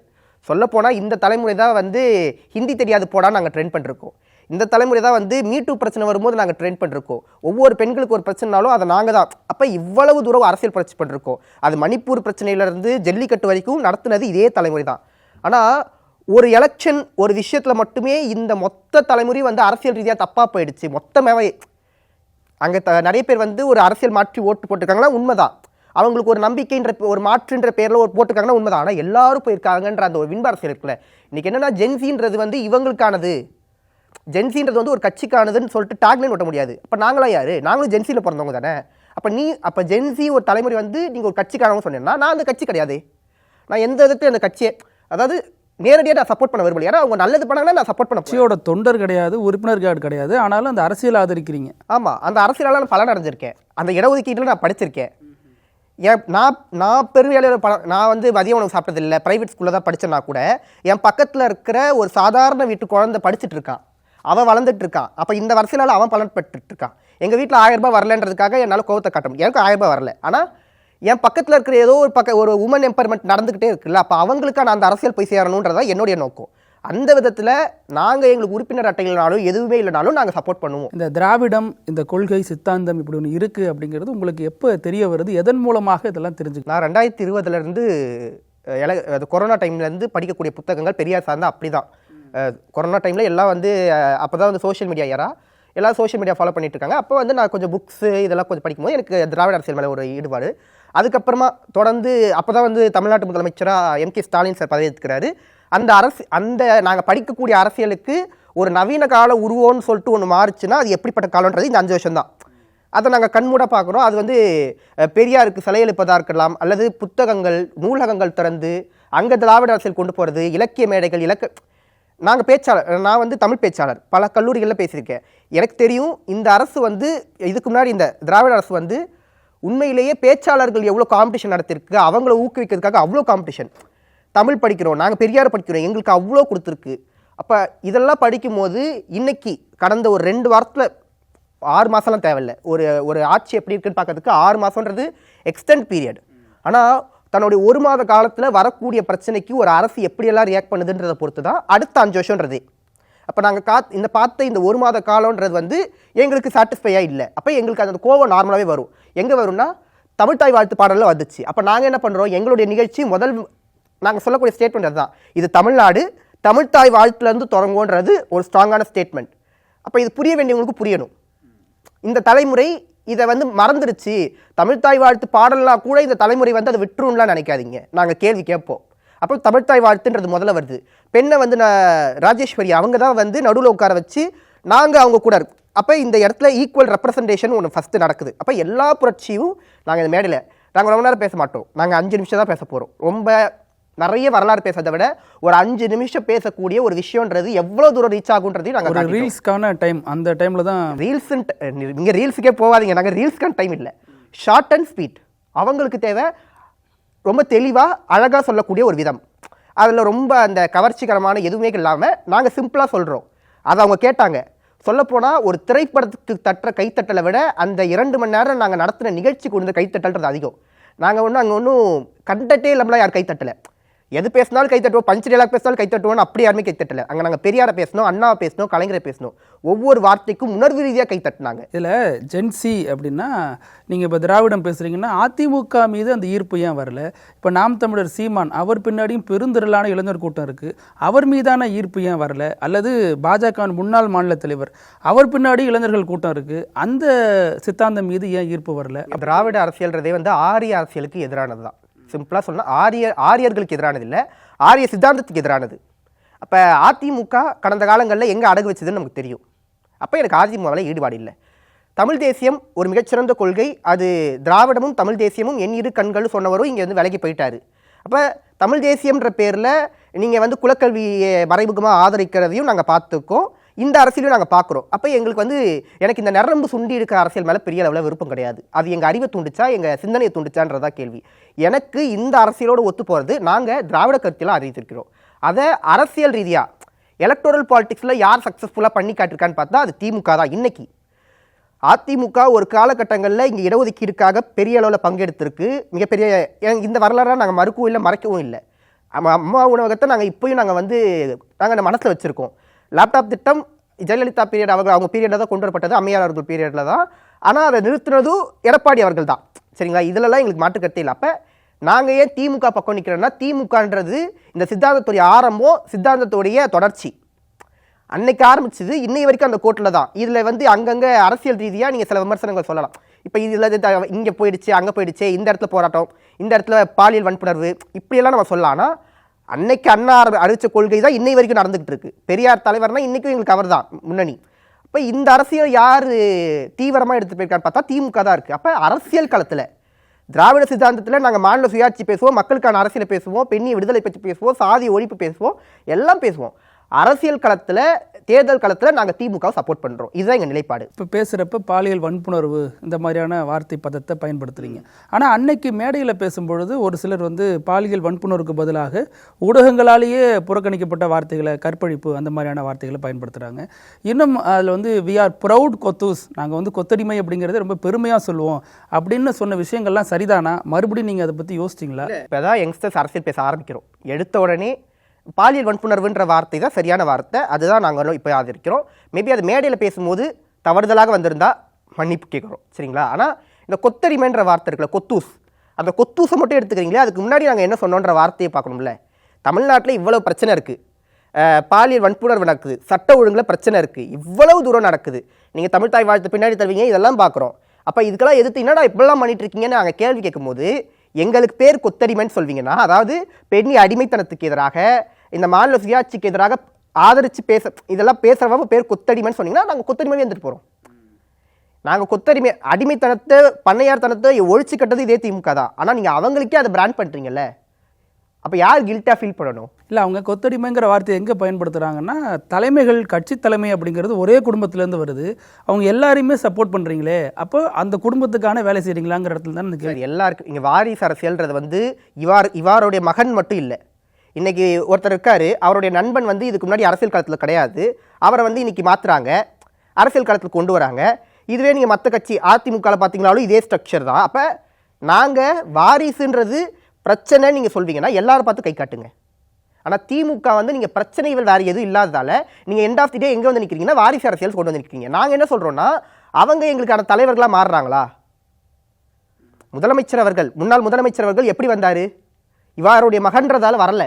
Speaker 1: சொல்லப்போனால் இந்த தலைமுறை தான் வந்து ஹிந்தி தெரியாது போடான்னு நாங்கள் ட்ரெண்ட் பண்ணிருக்கோம். இந்த தலைமுறை தான் வந்து மீட்டூ பிரச்சனை வரும்போது நாங்கள் ட்ரெண்ட் பண்ணிருக்கோம். ஒவ்வொரு பெண்களுக்கு ஒரு பிரச்சனைனாலும் அதை நாங்கள் தான். அப்போ இவ்வளவு தூரம் அரசியல் புரட்சி பண்ணிருக்கோம். அது மணிப்பூர் பிரச்சனையிலேருந்து ஜல்லிக்கட்டு வரைக்கும் நடத்துனது இதே தலைமுறை தான். ஆனால் ஒரு எலெக்ஷன் ஒரு விஷயத்தில் மட்டுமே இந்த மொத்த தலைமுறை வந்து அரசியல் ரீதியாக தப்பாக போயிடுச்சு. மொத்தமாகவே அங்கே நிறைய பேர் வந்து ஒரு அரசியல் மாற்றி ஓட்டு போட்டிருக்காங்கன்னா உண்மைதான், அவங்களுக்கு ஒரு நம்பிக்கைன்ற ஒரு மாற்றுன்ற பேரில் ஒரு போட்டிருக்காங்கன்னா உண்மைதான். ஆனால் எல்லாரும் போயிருக்காங்கன்ற அந்த ஒரு விண்ப அரசியல் இருக்குல்ல. இன்றைக்கி என்னென்னா ஜென்சின்றது வந்து இவங்களுக்கானது, ஜென்சின்றது வந்து ஒரு கட்சிக்கானதுன்னு சொல்லிட்டு டாக்லைன் ஓட்ட முடியாது. அப்போ நாங்களாம் யார்? நாங்களும் ஜென்சியில் பிறந்தவங்க தானே. அப்போ ஜென்சி ஒரு தலைமுறை வந்து நீங்கள் ஒரு கட்சிக்கானவங்க சொன்னீங்கன்னா நான் அந்த கட்சி கிடையாது. நான் எந்த விதத்தையும் அந்த கட்சியை அதாவது நேரடியாக நான் சப்போர்ட் பண்ண விரும்பல. ஏன்னா அவங்க நல்லது பண்ணாங்கன்னா நான் சப்போர்ட் பண்ண.
Speaker 2: கட்சியோட தொண்டர் கிடையாது, உறுப்பினர் கார்டு கிடையாது, ஆனாலும் அந்த அரசியல் ஆதரிக்கிறீங்க.
Speaker 1: ஆமாம், அந்த அரசியலால் நான் பலன் அடைஞ்சிருக்கேன். அந்த இடஒதுக்கீட்டில் நான் படிச்சிருக்கேன். நான் பெருமையாளர் நான் வந்து மதிய உணவு சாப்பிட்டதில்லை, ப்ரைவேட் ஸ்கூலில் தான் படித்தேன்னா கூட என் பக்கத்தில் இருக்கிற ஒரு சாதாரண வீட்டு குழந்தை படிச்சுட்டு இருக்கான், அவன் வளர்ந்துட்டு இருக்கான். அப்போ இந்த அரசியலால் அவன் பலன் பெற்றுட்டு இருக்கான். எங்கள் வீட்டில் 1000 ரூபாய் வரலன்றதுக்காக என்னால் கோவத்தை காட்ட முடியும். எனக்கு 1000 ரூபாய் வரல, ஆனால் என் பக்கத்தில் இருக்கிற ஏதோ ஒரு உமன் எம்பவர்மெண்ட் நடந்துக்கிட்டே இருக்குல்ல, அப்போ அவங்களுக்கான அந்த அரசியல் போய் சேரணுன்றதான் என்னுடைய நோக்கம். அந்த விதத்தில் நாங்கள் எங்களுக்கு உறுப்பினர் அட்டைகள்னாலும் எதுவுமே இல்லைனாலும் நாங்கள் சப்போர்ட் பண்ணுவோம்.
Speaker 2: இந்த திராவிடம், இந்த கொள்கை சித்தாந்தம் இப்படி ஒன்று இருக்குது அப்படிங்கிறது உங்களுக்கு எப்போ தெரிய வருது? எதன் மூலமாக இதெல்லாம் தெரிஞ்சுக்கலாம்?
Speaker 1: நான் 2020 அது கொரோனா டைம்லேருந்து படிக்கக்கூடிய புத்தகங்கள் பெரியார் சார்ந்த அப்படி தான். கொரோனா டைமில் எல்லாம் வந்து அப்போ தான் வந்து சோஷியல் மீடியா யாரா எல்லாம் சோஷியல் மீடியா ஃபாலோ பண்ணிட்டு இருக்காங்க. அப்போ வந்து நான் கொஞ்சம் புக்ஸு இதெல்லாம் கொஞ்சம் படிக்கும்போது எனக்கு திராவிட அரசியல் மேலே ஒரு ஈடுபாடு. அதுக்கப்புறமா தொடர்ந்து அப்போ தான் வந்து தமிழ்நாட்டு முதலமைச்சராக MK ஸ்டாலின் சார் பதவி ஏற்றுக்கிறாரு. அந்த நாங்கள் படிக்கக்கூடிய அரசியலுக்கு ஒரு நவீன கால உருவம்னு சொல்லிட்டு ஒன்று மாறுச்சுன்னா அது எப்படிப்பட்ட காலன்றது இந்த 5 வருஷம் தான். அதை நாங்கள் கண்மூட பார்க்குறோம். அது வந்து பெரியாருக்கு சிலை எழுப்பதாக இருக்கலாம், அல்லது புத்தகங்கள் நூலகங்கள் திறந்து அங்கே திராவிட அரசியல் கொண்டு போகிறது, இலக்கிய மேடைகள் நாங்கள் பேச்சாளர், நான் வந்து தமிழ் பேச்சாளர், பல கல்லூரிகளில் பேசியிருக்கேன். எனக்கு தெரியும் இந்த அரசு வந்து இதுக்கு முன்னாடி இந்த திராவிட அரசு வந்து உண்மையிலேயே பேச்சாளர்கள் எவ்வளோ காம்படிஷன் நடத்திருக்கு, அவங்கள ஊக்குவிக்கிறதுக்காக அவ்வளோ காம்படிஷன். தமிழ் படிக்கிறோம், நாங்கள் பெரியார் படிக்கிறோம், எங்களுக்கு அவ்வளோ கொடுத்துருக்கு. அப்போ இதெல்லாம் படிக்கும்போது இன்னைக்கு கடந்த ஒரு 2 வாரத்தில் 6 மாதம்லாம் தேவையில்லை, ஒரு ஆட்சி எப்படி இருக்குன்னு பார்க்கறதுக்கு 6 மாதம்ன்றது எக்ஸ்டெண்ட் பீரியட். ஆனால் தன்னுடைய 1 மாத காலத்தில் வரக்கூடிய பிரச்சனைக்கு ஒரு அரசு எப்படியெல்லாம் ரியாக்ட் பண்ணுதுன்றதை பொறுத்து தான் அடுத்த 5 வருஷன்றதே. அப்போ நாங்கள் பார்த்த இந்த 1 மாத காலன்றது வந்து எங்களுக்கு சாட்டிஸ்ஃபையாக இல்லை. அப்போ எங்களுக்கு அந்த கோவம் நார்மலாகவே வரும். எங்கே வரும்னா தமிழ்தாய் வாழ்த்து பாடலில் வந்துச்சு. அப்போ நாங்கள் என்ன பண்ணுறோம், எங்களுடைய நிகழ்ச்சி நாங்கள் சொல்லக்கூடிய ஸ்டேட்மெண்ட் அதுதான், இது தமிழ்நாடு தமிழ்தாய் வாழ்த்துலேருந்து தொடங்குன்றது ஒரு ஸ்ட்ராங்கான ஸ்டேட்மெண்ட். அப்போ இது புரிய வேண்டியவங்களுக்கு புரியணும். இந்த தலைமுறை இதை வந்து மறந்துடுச்சு, தமிழ்தாய் வாழ்த்து பாடலாம் கூட இந்த தலைமுறை வந்து அதை விட்டுருலாம் நினைக்காதீங்க. நாங்கள் கேள்வி கேட்போம். அப்போ தமிழ்தாய் வாழ்த்துன்றது முதல்ல வருது. பெண்ணை வந்து ராஜேஸ்வரி அவங்க தான் வந்து நடுவில் உட்கார வச்சு நாங்கள் அவங்க கூட அப்போ இந்த இடத்துல ஈக்குவல் ரெப்ரசன்டேஷன் ஒன்று ஃபஸ்ட்டு நடக்குது. அப்போ எல்லா புரட்சியும் நாங்கள் இந்த மேடையில் நாங்கள் ரொம்ப நேரம் பேச மாட்டோம். நாங்கள் 5 நிமிஷம் தான் பேச போகிறோம். ரொம்ப நிறைய வரலாறு பேசுறதை விட ஒரு 5 நிமிஷம் பேசக்கூடிய ஒரு விஷயம்ன்றது எவ்வளோ தூரம் ரீச் ஆகுன்றதையும் நாங்கள்
Speaker 2: ரீல்ஸ்க்கான டைம் அந்த டைமில் தான்
Speaker 1: ரீல்ஸ். நீங்கள் ரீல்ஸுக்கே போகாதீங்க, நாங்கள் ரீல்ஸ்க்கான டைம் இல்லை. Short and sweet. அவங்களுக்கு தேவை ரொம்ப தெளிவாக அழகாக சொல்லக்கூடிய ஒரு விதம். அதில் ரொம்ப அந்த கவர்ச்சிகரமான எதுவுமே இல்லாமல் நாங்கள் சிம்பிளாக சொல்கிறோம். அதை அவங்க கேட்டாங்க. சொல்லப்போனால் ஒரு திரைப்படத்துக்கு தட்டுற கைத்தட்டலை விட அந்த 2 மணி நேரம் நாங்கள் நடத்தின நிகழ்ச்சிக்கு கொண்டு கைத்தட்டல்ன்றது அதிகம். நாங்கள் அங்கே ஒன்றும் கண்டட்டே இல்லாமலாம் யார் கைத்தட்டலை. எது பேசினாலும் கைத்தட்டுவோம், பஞ்சு டயலாக் பேசினாலும் கைத்தட்டுவோம்னு அப்படி யாருமே கைத்தட்டலை. அங்கே நாங்கள் பெரியாரை பேசணும், அண்ணாவை பேசணும், கலைஞரை பேசணும். ஒவ்வொரு வார்த்தைக்கும் உணர்வு ரீதியாக கைத்தட்டினாங்க.
Speaker 2: இதில் ஜென்சி அப்படின்னா நீங்கள் இப்போ திராவிடம் பேசுகிறீங்கன்னா அதிமுக மீது அந்த ஈர்ப்பு ஏன் வரல? இப்போ நாம் தமிழர் சீமான் அவர் பின்னாடியும் பெருந்திரளான இளைஞர் கூட்டம் இருக்குது, அவர் மீதான ஈர்ப்பு ஏன் வரல? அல்லது பாஜகவின் முன்னாள் மாநில தலைவர் அவர் பின்னாடி இளைஞர்கள் கூட்டம் இருக்குது, அந்த சித்தாந்தம் மீது ஏன் ஈர்ப்பு வரல?
Speaker 1: திராவிட அரசியல்ன்றதே ஆரிய அரசியலுக்கு எதிரானது தான். சிம்பிளாக சொன்னால் ஆரியர்களுக்கு எதிரானது இல்லை, ஆரிய சித்தாந்தத்துக்கு எதிரானது. அப்போ அதிமுக கடந்த காலங்களில் எங்கே அடகு வச்சதுன்னு நமக்கு தெரியும். அப்போ எனக்கு அதிமுகவில் ஈடுபாடு இல்லை. தமிழ் தேசியம் ஒரு மிகச்சிறந்த கொள்கை. அது திராவிடமும் தமிழ் தேசியமும் என் இரு கண்கள் சொன்னவரும் இங்கே விலகி போயிட்டார். அப்போ தமிழ் தேசியம்ன்ற பேரில் நீங்கள் குலக்கல்வியை மறைமுகமாக ஆதரிக்கிறதையும் நாங்கள் பார்த்துக்கோம், இந்த அரசியலையும் நாங்கள் பார்க்குறோம். அப்போ எங்களுக்கு எனக்கு இந்த நரம்பு சுண்டி இருக்கிற அரசியல் மேலே பெரிய அளவில் விருப்பம் கிடையாது. அது எங்கள் அறிவை தூண்டுச்சா, எங்கள் சிந்தனையை தூண்டுச்சான்றதா கேள்வி. எனக்கு இந்த அரசியலோடு ஒத்து போகிறது நாங்கள் திராவிட கருத்தியெல்லாம் அறிவித்திருக்கிறோம். அதை அரசியல் ரீதியாக எலக்டோரல் பாலிடிக்ஸில் யார் சக்ஸஸ்ஃபுல்லாக பண்ணி காட்டிருக்கான்னு பார்த்தா அது திமுக தான். இன்னைக்கு அதிமுக ஒரு காலகட்டங்களில் இங்கே இடஒதுக்கீடுக்காக பெரிய அளவில் பங்கெடுத்திருக்கு. மிகப்பெரிய இந்த வரலாறாக நாங்கள் மறுக்கவும் இல்லை, மறைக்கவும் இல்லை. அம்மா உணவகத்தை நாங்கள் இப்போயும் நாங்கள் அந்த மனசில் வச்சுருக்கோம். லேப்டாப் திட்டம் ஜெயலலிதா பீரியட் அவங்க பீரியடில் தான் கொண்டு வரப்பட்டது, அம்மையார் அவர்கள் பீரியடில் தான். ஆனால் அதை நிறுத்தினதும் எடப்பாடி அவர்கள் தான். சரிங்களா? இதிலெல்லாம் எங்களுக்கு மாற்றுக்கருத்தே இல்லை. அப்போ நாங்கள் ஏன் திமுக பக்கம் நிற்கிறோன்னா, திமுகன்றது இந்த சித்தாந்தத்துடைய ஆரம்பம், சித்தாந்தத்துடைய தொடர்ச்சி. அன்னைக்கு ஆரம்பிச்சது இன்னை வரைக்கும் அந்த கோட்டில் தான். இதில் அங்கங்கே அரசியல் ரீதியாக நீங்கள் சில விமர்சனங்கள் சொல்லலாம். இப்போ இதில் இங்கே போயிடுச்சு, அங்கே போயிடுச்சு, இந்த இடத்துல போராட்டம், இந்த இடத்துல பாலியல் வன்புணர்வு, இப்படியெல்லாம் நம்ம சொல்லலாம். ஆனால் அன்னைக்கு அண்ணா அறிவித்த கொள்கை தான் இன்னை வரைக்கும் நடந்துகிட்டு இருக்கு. பெரியார் தலைவர்னா இன்றைக்கும் எங்களுக்கு அவர் தான் முன்னணி. இப்போ இந்த அரசியல் யார் தீவிரமாக எடுத்துகிட்டு போயிருக்கான்னு பார்த்தா திமுக தான் இருக்குது. அப்போ அரசியல் களத்தில் திராவிட சித்தாந்தத்தில் நாங்கள் மாநில சுயாட்சி பேசுவோம், மக்களுக்கான அரசியலை பேசுவோம், பெண்ணிய விடுதலை பற்றி பேசுவோம், சாதி ஒழிப்பு பேசுவோம், எல்லாம் பேசுவோம். அரசியல் களத்தில், தேர்தல் களத்தில் நாங்கள் திமுகவை சப்போர்ட் பண்ணுறோம். இதுதான் எங்கள் நிலைப்பாடு.
Speaker 2: இப்போ பேசுகிறப்ப பாலியல் வன்புணர்வு இந்த மாதிரியான வார்த்தை பதத்தை பயன்படுத்துகிறீங்க. ஆனால் அன்னைக்கு மேடையில் பேசும்பொழுது ஒரு சிலர் பாலியல் வன்புணர்வுக்கு பதிலாக ஊடகங்களாலேயே புறக்கணிக்கப்பட்ட வார்த்தைகளை, கற்பழிப்பு அந்த மாதிரியான வார்த்தைகளை பயன்படுத்துகிறாங்க. இன்னும் அதில் வி ஆர் ப்ரவுட் கொத்தூஸ், நாங்கள் கொத்தடிமை அப்படிங்கிறத ரொம்ப பெருமையாக சொல்லுவோம் அப்படின்னு சொன்ன விஷயங்கள்லாம் சரிதானா? மறுபடியும் நீங்கள் அதை பற்றி யோசிச்சிங்களா?
Speaker 1: இப்போ தான் யங்ஸ்டர்ஸ் அரசியல் பேச ஆரம்பிக்கிறோம். எடுத்த உடனே பாலியல் வன்புணர்வுன்ற வார்த்தை தான் சரியான வார்த்தை, அதுதான் நாங்களும் இப்போ ஆதரிக்கிறோம். மேபி அது மேடையில் பேசும்போது தவறுதலாக வந்திருந்தால் மன்னிப்பு கேட்குறோம். சரிங்களா? ஆனால் இந்த கொத்தடிமைன்ற வார்த்தை இருக்குல்ல, கொத்தூஸ், அந்த கொத்தூஸை மட்டும் எடுத்துக்கிறீங்களே, அதுக்கு முன்னாடி நாங்கள் என்ன சொன்னோன்ற வார்த்தையை பார்க்கணும்ல. தமிழ்நாட்டில் இவ்வளவு பிரச்சனை இருக்குது, பாலியல் வன்புணர்வு நடக்குது, சட்ட ஒழுங்கில் பிரச்சனை இருக்குது, இவ்வளவு தூரம் நடக்குது. நீங்கள் தமிழ் தாய் வாழ்த்து பின்னாடி தருவீங்க, இதெல்லாம் பார்க்குறோம். அப்போ இதுக்கெல்லாம் எதிர்த்து என்னடா இப்படிலாம் பண்ணிட்டு இருக்கீங்கன்னு நாங்கள் கேள்வி கேட்கும்போது எங்களுக்கு பேர் கொத்தடிமைன்னு சொல்வீங்கன்னா, அதாவது பெண்ணி அடிமைத்தனத்துக்கு எதிராக, இந்த மாநில சுயாட்சிக்கு எதிராக ஆதரித்து இதெல்லாம் பேசுகிறவங்க பேர் கொத்தடிமைன்னு சொன்னீங்கன்னா நாங்கள் கொத்தடிமையே இருந்துட்டு போகிறோம். நாங்கள் கொத்தடிமை, அடிமைத்தனத்தை, பண்ணையார் தனத்தை ஒழிச்சு கட்டது இதே திமுக தான். ஆனால் நீங்கள் அவங்களுக்கே அதை பிராண்ட் பண்ணுறீங்கல்ல, அப்போ யார் கில்ட்டாக ஃபீல் பண்ணணும்?
Speaker 2: இல்லை, அவங்க கொத்தடிமைங்கிற வார்த்தையை எங்கே பயன்படுத்துகிறாங்கன்னா, தலைமைகள், கட்சி தலைமை அப்படிங்கிறது ஒரே குடும்பத்திலேருந்து வருது, அவங்க எல்லாரையுமே சப்போர்ட் பண்ணுறீங்களே, அப்போ அந்த குடும்பத்துக்கான வேலை செய்கிறீங்களாங்கிற இடத்துல தான் எனக்கு
Speaker 1: எல்லாருக்கும் இங்கே வாரிசு அரசியல்ன்றது இவாருடைய மகன் மட்டும் இல்லை. இன்றைக்கி ஒருத்தர் இருக்கார், அவருடைய நண்பன் இதுக்கு முன்னாடி அரசியல் களத்தில் கிடையாது, அவரை இன்றைக்கி மாற்றுறாங்க, அரசியல் களத்தில் கொண்டு வராங்க. இதுவே நீங்கள் மற்ற கட்சி அதிமுகவில் பார்த்தீங்களாலும் இதே ஸ்ட்ரக்சர் தான். அப்போ நாங்கள் வாரிசுன்றது பிரச்சனை நீங்கள் சொல்வீங்கன்னா எல்லாரும் பார்த்து கை காட்டுங்க. ஆனால் திமுக நீங்கள் பிரச்சனைகள் வேறு எதுவும் இல்லாததால் நீங்கள் எண்ட் ஆஃப் தி டே எங்கே நிற்கிறீங்கன்னா வாரிசு அரசியல் கொண்டு நிற்கிறீங்க. நாங்கள் என்ன சொல்கிறோன்னா, அவங்க எங்களுக்கான தலைவர்களாக மாறுறாங்களா? முதலமைச்சர் அவர்கள், முன்னாள் முதலமைச்சர் அவர்கள் எப்படி வந்தார்? இவருடைய மகன்றதால வரல.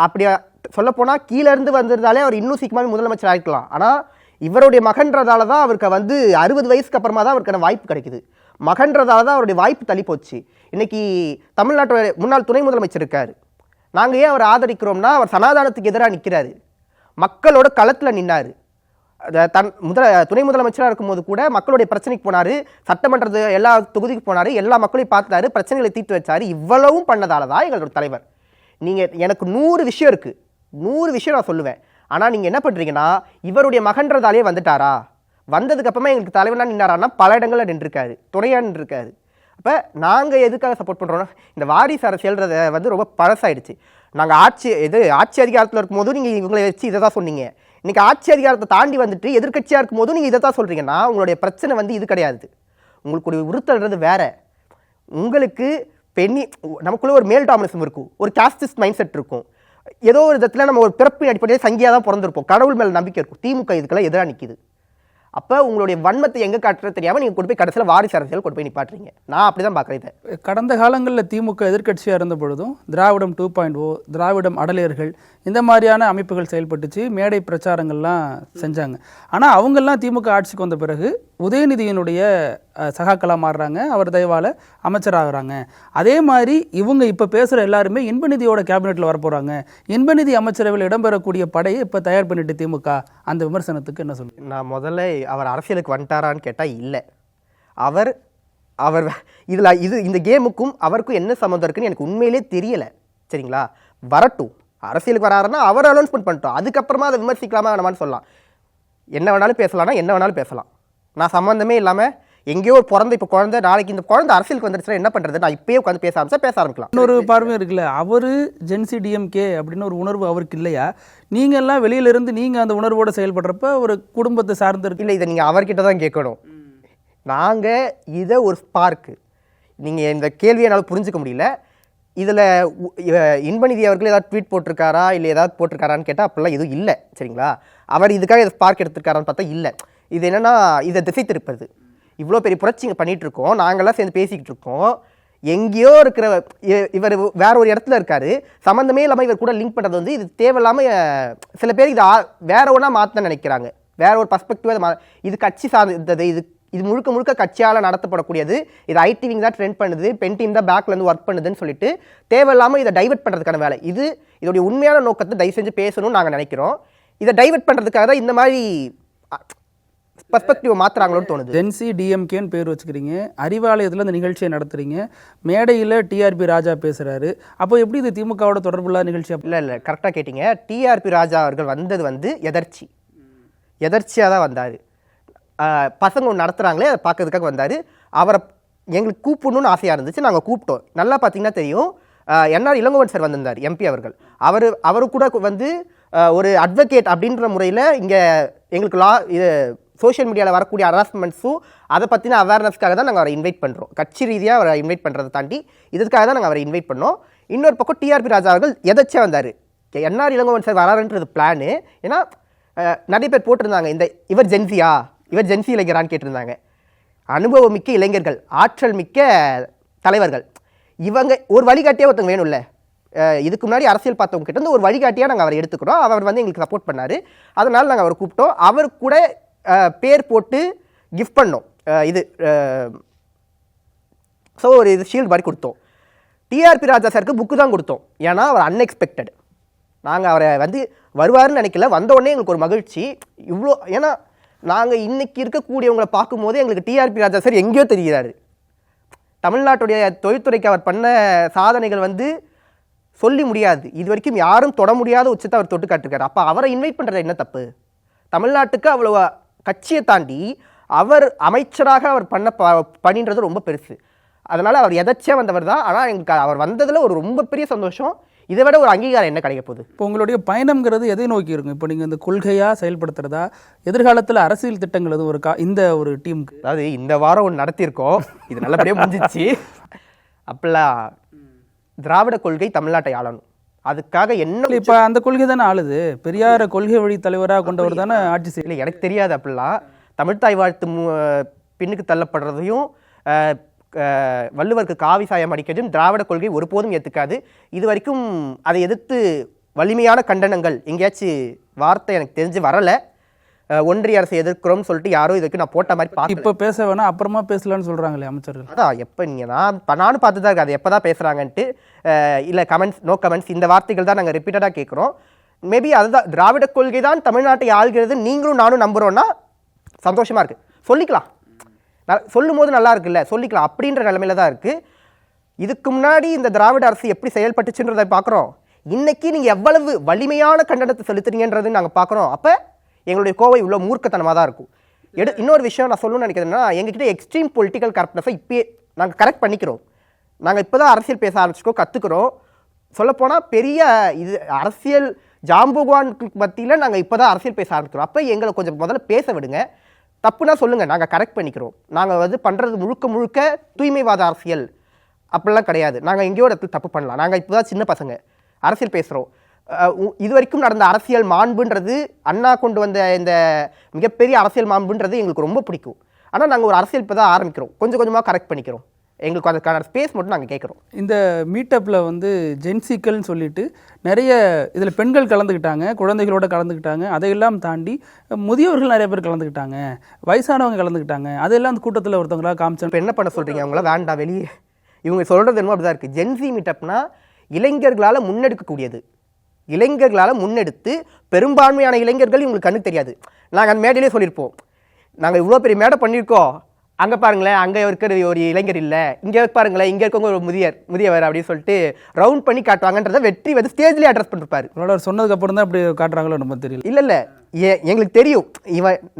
Speaker 1: அப்படி சொல்லப்போனால் கீழேருந்து வந்திருந்தாலே அவர் இன்னும் சீக்கிரமாக முதலமைச்சர் ஆகிக்கலாம். ஆனால் இவருடைய மகன்றதால தான் அவருக்கு 60 வயசுக்கு அப்புறமா தான் அவருக்கான வாய்ப்பு கிடைக்குது. மகன்றதால தான் அவருடைய வாய்ப்பு தள்ளி போச்சு. இன்றைக்கி தமிழ்நாட்டோட முன்னாள் துணை முதலமைச்சர் இருக்கார். நாங்கள் ஏன் அவர் ஆதரிக்கிறோம்னா, அவர் சனாதானத்துக்கு எதிராக நிற்கிறாரு, மக்களோட களத்தில் நின்னார். துணை முதலமைச்சராக இருக்கும்போது கூட மக்களுடைய பிரச்சனைக்கு போனார், சட்டமன்றது எல்லா தொகுதிக்கு போனார், எல்லா மக்களையும் பார்த்தாரு, பிரச்சனைகளை தீர்த்து வச்சாரு. இவ்வளவும் பண்ணதால தான் எங்களோட தலைவர். நீங்கள் எனக்கு 100 விஷயம் இருக்குது, 100 விஷயம் நான் சொல்லுவேன். ஆனால் நீங்கள் என்ன பண்ணுறீங்கன்னா, இவருடைய மகன்றதாலே வந்துட்டாரா, வந்ததுக்கு அப்புறமா எங்களுக்கு தலைவனா நின்னாரான்னா பல இடங்களில் நின்றுருக்காரு, துணையாக நின்றுருக்காரு. அப்போ நாங்கள் எதுக்காக சப்போர்ட் பண்ணுறோன்னா, இந்த வாரிசு அரசியல்ன்றதை வந்து ரொம்ப பழசாயிடுச்சு. நாங்கள் ஆட்சி அதிகாரத்தில் இருக்கும்போதும் நீங்கள் இவங்களை வச்சு இதை தான் சொன்னீங்க. இன்றைக்கி ஆட்சி அதிகாரத்தை தாண்டி வந்துட்டு எதிர்க்கட்சியாக இருக்கும் போதும் நீங்கள் இதை தான் சொல்கிறீங்கன்னா, உங்களுடைய பிரச்சனை வந்து இது கிடையாது. உங்களுக்கு ஒரு உறுத்தல்ன்றது வேற. உங்களுக்கு நமக்குள்ளே ஒரு மேல் டாமினேஷன் இருக்கும், ஒரு காஸ்டிஸ்ட் மைண்ட் செட் இருக்கும். ஏதோ ஒரு விதத்தில் நம்ம ஒரு பிறப்பின் அடிப்படையில் சங்கியாக தான் பிறந்திருப்போம். கடவுள் மேலே நம்பிக்கை இருக்கும். திமுக இதுக்கெல்லாம் எதிராக நிற்கிது. அப்போ உங்களுடைய வன்மத்தை எங்கே காட்டுறது தெரியாமல் நீங்கள் கொண்டு போய் கடைசியில் வாரிசு அரசியல் கொண்டு போய் நிப்பாட்டுறீங்க. நான் அப்படி தான் பார்க்குறேன். இதை
Speaker 2: கடந்த காலங்களில் திமுக எதிர்க்கட்சியாக இருந்த பொழுதும் திராவிடம் 2.0, திராவிடம் அடலேர்கள் இந்த மாதிரியான அமைப்புகள் செயல்பட்டுச்சு, மேடை பிரச்சாரங்கள்லாம் செஞ்சாங்க. ஆனால் அவங்கெல்லாம் திமுக ஆட்சிக்கு வந்த பிறகு உதயநிதியினுடைய சகாக்களாக மாறுறாங்க, அவர் தயவால் அமைச்சராகிறாங்க. அதே மாதிரி இவங்க இப்போ பேசுகிற எல்லாருமே இன்பநிதியோட கேபினெட்டில் வரப்போகிறாங்க. இன்பநிதி அமைச்சரவையில் இடம்பெறக்கூடிய படையை இப்போ தயார் பண்ணிட்டு திமுக. அந்த விமர்சனத்துக்கு என்ன சொல்லுங்கள்?
Speaker 1: நான் முதல்ல அவர் அரசியலுக்கு வந்துட்டாரான்னு கேட்டால் இல்லை. அவர் இந்த கேமுக்கும் அவருக்கும் என்ன சம்மந்தம் இருக்குன்னு எனக்கு உண்மையிலே தெரியலை. சரிங்களா, வரட்டும். அரசியலுக்கு வராருன்னா அவர் அனௌன்ஸ்மெண்ட் பண்ணிட்டோம், அதுக்கப்புறமா அதை விமர்சிக்கலாமா வேணாமான்னு சொல்லலாம். என்ன வேணாலும் பேசலாம்னா என்ன வேணாலும் பேசலாம். நான் சம்மந்தமே இல்லாமல் எங்கேயோ ஒரு இப்போ குழந்தை, நாளைக்கு இந்த குழந்தை அரசியலுக்கு வந்துருச்சுன்னா என்ன பண்ணுறது? நான் இப்பயே உட்காந்து பேச ஆரம்பிக்கலாம்.
Speaker 2: இன்னொரு பார்வை இருக்குல்ல, அவர் ஜென்சி டிஎம்கே அப்படின்னு ஒரு உணர்வு அவருக்கு இல்லையா? நீங்கள் எல்லாம் வெளியிலிருந்து நீங்கள் அந்த உணர்வோடு செயல்படுறப்ப ஒரு குடும்பத்தை சார்ந்து இருக்கு
Speaker 1: இல்லை. இதை நீங்கள் அவர்கிட்ட தான் கேட்கணும். நாங்கள் இதை ஒரு ஸ்பார்க்கு, நீங்கள் இந்த கேள்வியை என்னால் புரிஞ்சுக்க முடியல. இதில் இன்பநிதி அவர்கள் ஏதாவது ட்வீட் போட்டிருக்காரா இல்லை ஏதாவது போட்டிருக்காரான்னு கேட்டால் அப்படிலாம் எதுவும் இல்லை. சரிங்களா, அவர் இதுக்காக இதை ஸ்பார்க் எடுத்துருக்காரான்னு பார்த்தா இல்லை. இது என்னென்னா, இதை திசை திருப்பது. இவ்வளோ பெரிய புரட்சிங்க பண்ணிகிட்டு இருக்கோம், நாங்கள்லாம் சேர்ந்து பேசிக்கிட்டு இருக்கோம். எங்கேயோ இருக்கிற இவர் வேற ஒரு இடத்துல இருக்காரு, சம்மந்தமே இல்லாமல் இவர் கூட லிங்க் பண்ணுறது வந்து இது தேவையில்லாமல் சில பேர் இதை வேற ஒன்றா மாற்ற நினைக்கிறாங்க. வேற ஒரு பர்ஸ்பெக்டிவ். இது கட்சி சார்ந்தது, இது முழுக்க கட்சியால் நடத்தப்படக்கூடியது. இது ஐடி விங் தான் ட்ரெண்ட் பண்ணுது, பென் டீம் தான் பேக்லேருந்து ஒர்க் பண்ணுதுன்னு சொல்லிட்டு தேவையில்லாமல் இதை டைவெர்ட் பண்ணுறதுக்கான வேலை. இதோடைய உண்மையான நோக்கத்தை தயவு செஞ்சு பேசணும்னு நாங்கள் நினைக்கிறோம். இதை டைவெர்ட் பண்ணுறதுக்காக தான் இந்த மாதிரி பர்ஸ்பெக்டிவ் மாற்றுறாங்களோன்னு தோணுது.
Speaker 2: ஜென்சி டிஎம்கேன்னு பேர் வச்சுக்கிறீங்க, அறிவாலயத்தில் இந்த நிகழ்ச்சியை நடத்துறீங்க, மேடையில் டிஆர்பி ராஜா பேசுகிறாரு. அப்போ எப்படி இது திமுகவோட தொடர்புள்ள நிகழ்ச்சி?
Speaker 1: இல்லை, கரெக்டாக கேட்டிங்க. டிஆர்பி ராஜா அவர்கள் வந்தது வந்து எதர்ச்சியாக தான் வந்தார். பசங்க ஒன்று நடத்துகிறாங்களே அதை பார்க்கறதுக்காக வந்தார். அவரை எங்களுக்கு கூப்பிடணும்னு ஆசையாக இருந்துச்சு, நாங்கள் கூப்பிட்டோம். நல்லா பார்த்தீங்கன்னா தெரியும், என்ஆர் இளங்கோவன் சார் வந்திருந்தார், எம்பி அவர்கள். அவரு கூட வந்து ஒரு அட்வொகேட் அப்படின்ற முறையில் இங்கே எங்களுக்கு இது சோஷியல் மீடியாவில் வரக்கூடிய ஹராஸ்மெண்ட்ஸும் அதை பற்றின அவேர்னஸ்க்காக தான் நாங்கள் அவரை இன்வைட் பண்ணுறோம். கட்சி ரீதியாக அவரை இன்வைட் பண்ணுறதை தாண்டி இதுக்காக தான் நாங்கள் அவரை இன்வைட் பண்ணோம். இன்னொரு பக்கம் டிஆர்பி ராஜா அவர்கள் எதாச்சியாக வந்தார். என்ஆர் இளங்கோவன் சார் வராருன்றது பிளானு. ஏன்னா நிறைய பேர் போட்டிருந்தாங்க, இவர் ஜென்சி இளைஞரான்னு கேட்டிருந்தாங்க. அனுபவம் மிக்க இளைஞர்கள், ஆற்றல் மிக்க தலைவர்கள், இவங்க ஒரு வழிகாட்டியாக ஒருத்தவங்க வேணும்ல. இதுக்கு முன்னாடி அரசியல் பார்த்தவங்க கிட்ட இருந்து ஒரு வழிகாட்டியாக நாங்கள் அவரை எடுத்துக்கிறோம். அவர் வந்து எங்களுக்கு சப்போர்ட் பண்ணார். அதனால் நாங்கள் அவரை கூப்பிட்டோம். அவர் கூட பேர் போட்டு கிஃப்ட் பண்ணோம். ஸோ ஒரு ஷீல்டு மாதிரி கொடுத்தோம். டிஆர்பி ராஜா சாருக்கு புக்கு தான் கொடுத்தோம். ஏன்னா அவர் அன்எக்ஸ்பெக்டட். நாங்கள் அவரை வந்து வருவாருன்னு நினைக்கல, வந்தோடனே எங்களுக்கு ஒரு மகிழ்ச்சி. இவ்வளோ ஏன்னா நாங்கள் இன்றைக்கி இருக்கக்கூடியவங்களை பார்க்கும்போது எங்களுக்கு டிஆர்பி ராஜா சார் எங்கேயோ தெரிகிறாரு. தமிழ்நாட்டுடைய தொழில்துறைக்கு அவர் பண்ண சாதனைகள் வந்து சொல்லி முடியாது. இது வரைக்கும் யாரும் தொட முடியாத உச்சத்தை அவர் தொட்டு காட்டிருக்காரு. அப்போ அவரை இன்வைட் பண்ணுறது என்ன தப்பு? தமிழ்நாட்டுக்கு அவ்வளோ கட்சியை தாண்டி அவர் அமைச்சராக அவர் பண்ண பணின்றது ரொம்ப பெருசு. அதனால் அவர் எதாச்சியாக வந்தவர் தான். ஆனால் எங்களுக்கு அவர் வந்ததில் ஒரு ரொம்ப பெரிய சந்தோஷம். இதை விட ஒரு அங்கீகாரம் என்ன கிடைக்க போகுது?
Speaker 2: இப்போ உங்களுடைய பயணம்ங்கிறது எதை நோக்கி இருக்கும்? இப்போ நீங்கள் இந்த கொள்கையாக செயல்படுத்துறதா, எதிர்காலத்தில் அரசியல் திட்டங்கள் எதுவும் இந்த ஒரு டீமுக்கு?
Speaker 1: அதாவது இந்த வாரம் ஒன்று நடத்தியிருக்கோம், இது நல்லபடியாக முடிஞ்சிச்சு. அப்பெல்லாம் திராவிட கொள்கை தமிழ்நாட்டை ஆளணும், அதுக்காக என்ன
Speaker 2: இப்போ அந்த கொள்கை தானே ஆளுது. பெரியார கொள்கை வழி தலைவராக கொண்டவர் தானே ஆட்சி செய்யல.
Speaker 1: எனக்கு தெரியாது. அப்படிலாம் தமிழ்தாய் வாழ்த்து பின்னுக்கு தள்ளப்படுறதையும் வள்ளுவருக்கு காவி சாயம் அடிக்கிறதும் திராவிட கொள்கை ஒருபோதும் ஏற்றுக்காது. இது வரைக்கும் அதை எதிர்த்து வலிமையான கண்டனங்கள் எங்கேயாச்சும் வார்த்தை எனக்கு தெரிஞ்சு வரலை. ஒன்றிய அரசை எதிர்க்கிறோம்னு சொல்லிட்டு யாரும் இதுக்கு நான் போட்ட மாதிரி பார்த்து
Speaker 2: இப்போ பேச வேணாம், அப்புறமா பேசலான்னு சொல்கிறாங்களே அமைச்சர்கள்.
Speaker 1: அதான் எப்போ நானும் பார்த்து தான் இருக்கு அது எப்போ தான் பேசுகிறாங்கன்ட்டு. இல்லை கமெண்ட்ஸ், நோ கமெண்ட்ஸ், இந்த வார்த்தைகள் தான் நாங்கள் ரிப்பீட்டடாக கேட்குறோம். மேபி அதுதான் திராவிட கொள்கை தான் தமிழ்நாட்டை ஆள்கிறது நீங்களும் நானும் நம்புகிறோன்னா சந்தோஷமாக இருக்குது, சொல்லிக்கலாம். சொல்லும் போது நல்லா இருக்குல்ல, சொல்லிக்கலாம் அப்படின்ற நிலைமையில தான் இருக்குது. இதுக்கு முன்னாடி இந்த திராவிட அரசு எப்படி செயல்பட்டுச்சுன்றதை பார்க்குறோம். இன்னைக்கு நீங்கள் எவ்வளவு வலிமையான கண்டனத்தை செலுத்துறீங்கன்றது நாங்கள் பார்க்குறோம். அப்போ எங்களுடைய கோவை இவ்வளோ மூர்க்கத்தனமாக தான் இருக்கும். இன்னொரு விஷயம் நான் சொல்லணும்னு நினைக்கிறேன்னா, எங்ககிட்ட எக்ஸ்ட்ரீம் பொலிட்டிக்கல் கரெக்ட்னஸை இப்போயே நாங்கள் கரெக்ட் பண்ணிக்கிறோம். நாங்கள் இப்போ தான் அரசியல் பேச ஆரம்பிச்சிக்கோ, கற்றுக்குறோம். சொல்லப்போனால் பெரிய இது அரசியல் ஜாம்புவானுக்கு மத்தியில் நாங்கள் இப்போ தான் அரசியல் பேச ஆரம்பிக்கிறோம். அப்போ எங்களை கொஞ்சம் முதல்ல பேச விடுங்க, தப்புனா சொல்லுங்கள், நாங்கள் கரெக்ட் பண்ணிக்கிறோம். நாங்கள் வந்து பண்ணுறது முழுக்க முழுக்க தூய்மைவாத அரசியல் அப்படிலாம் கிடையாது. நாங்கள் எங்கேயோ இடத்துல தப்பு பண்ணலாம். நாங்கள் இப்போ தான் சின்ன பசங்க அரசியல் பேசுகிறோம். இது வரைக்கும் நடந்த அரசியல் மாண்புன்றது, அண்ணா கொண்டு வந்த இந்த மிகப்பெரிய அரசியல் மாண்புன்றது எங்களுக்கு ரொம்ப பிடிக்கும். ஆனால் நாங்கள் ஒரு அரசியல் இப்போ தான் ஆரம்பிக்கிறோம், கொஞ்சம் கொஞ்சமாக கரெக்ட் பண்ணிக்கிறோம். எங்களுக்கு அதுக்கான ஸ்பேஸ் மட்டும் நாங்கள் கேட்குறோம்.
Speaker 2: இந்த மீட்டப்பில் வந்து ஜென்சிக்கல்னு சொல்லிட்டு நிறைய இதில் பெண்கள் கலந்துக்கிட்டாங்க, குழந்தைகளோட கலந்துக்கிட்டாங்க, அதையெல்லாம் தாண்டி முதியோர்கள் நிறைய பேர் கலந்துக்கிட்டாங்க, வயசானவங்க கலந்துக்கிட்டாங்க. அதெல்லாம் அந்த கூட்டத்தில் ஒருத்தவங்களா காமிச்சோம்.
Speaker 1: இப்போ என்ன பண்ண சொல்கிறீங்க? அவங்களாம் வேண்டாம் வெளியே. இவங்க சொல்கிறது என்னமோ அப்படி தான் இருக்குது. ஜென்சி மீட்டப்னா இளைஞர்களால் முன்னெடுக்கக்கூடியது. இளைஞர்களால் முன்னெடுத்து பெரும்பான்மையான இளைஞர்கள் இவங்களுக்கு கண்ணுக்கு தெரியாது. நாங்கள் அந்த மேடையிலே சொல்லியிருப்போம், நாங்கள் இவ்வளோ பெரிய மேடை பண்ணியிருக்கோம், அங்கே பாருங்களேன் அங்கே இருக்கிற ஒரு இளைஞர் இல்லை, இங்கே பாருங்களேன் இங்கே இருக்கவங்க ஒரு முதியவர் அப்படின்னு சொல்லிட்டு ரவுண்ட் பண்ணி காட்டுவாங்கன்றதை வெற்றி வந்து ஸ்டேஜ்லேயே அட்ரஸ் பண்ணிருப்பாரு.
Speaker 2: அவர் சொன்னதுக்கு அப்புறம் தான் அப்படி காட்டுறாங்களோ நம்ம தெரியல.
Speaker 1: இல்லை எங்களுக்கு தெரியும்.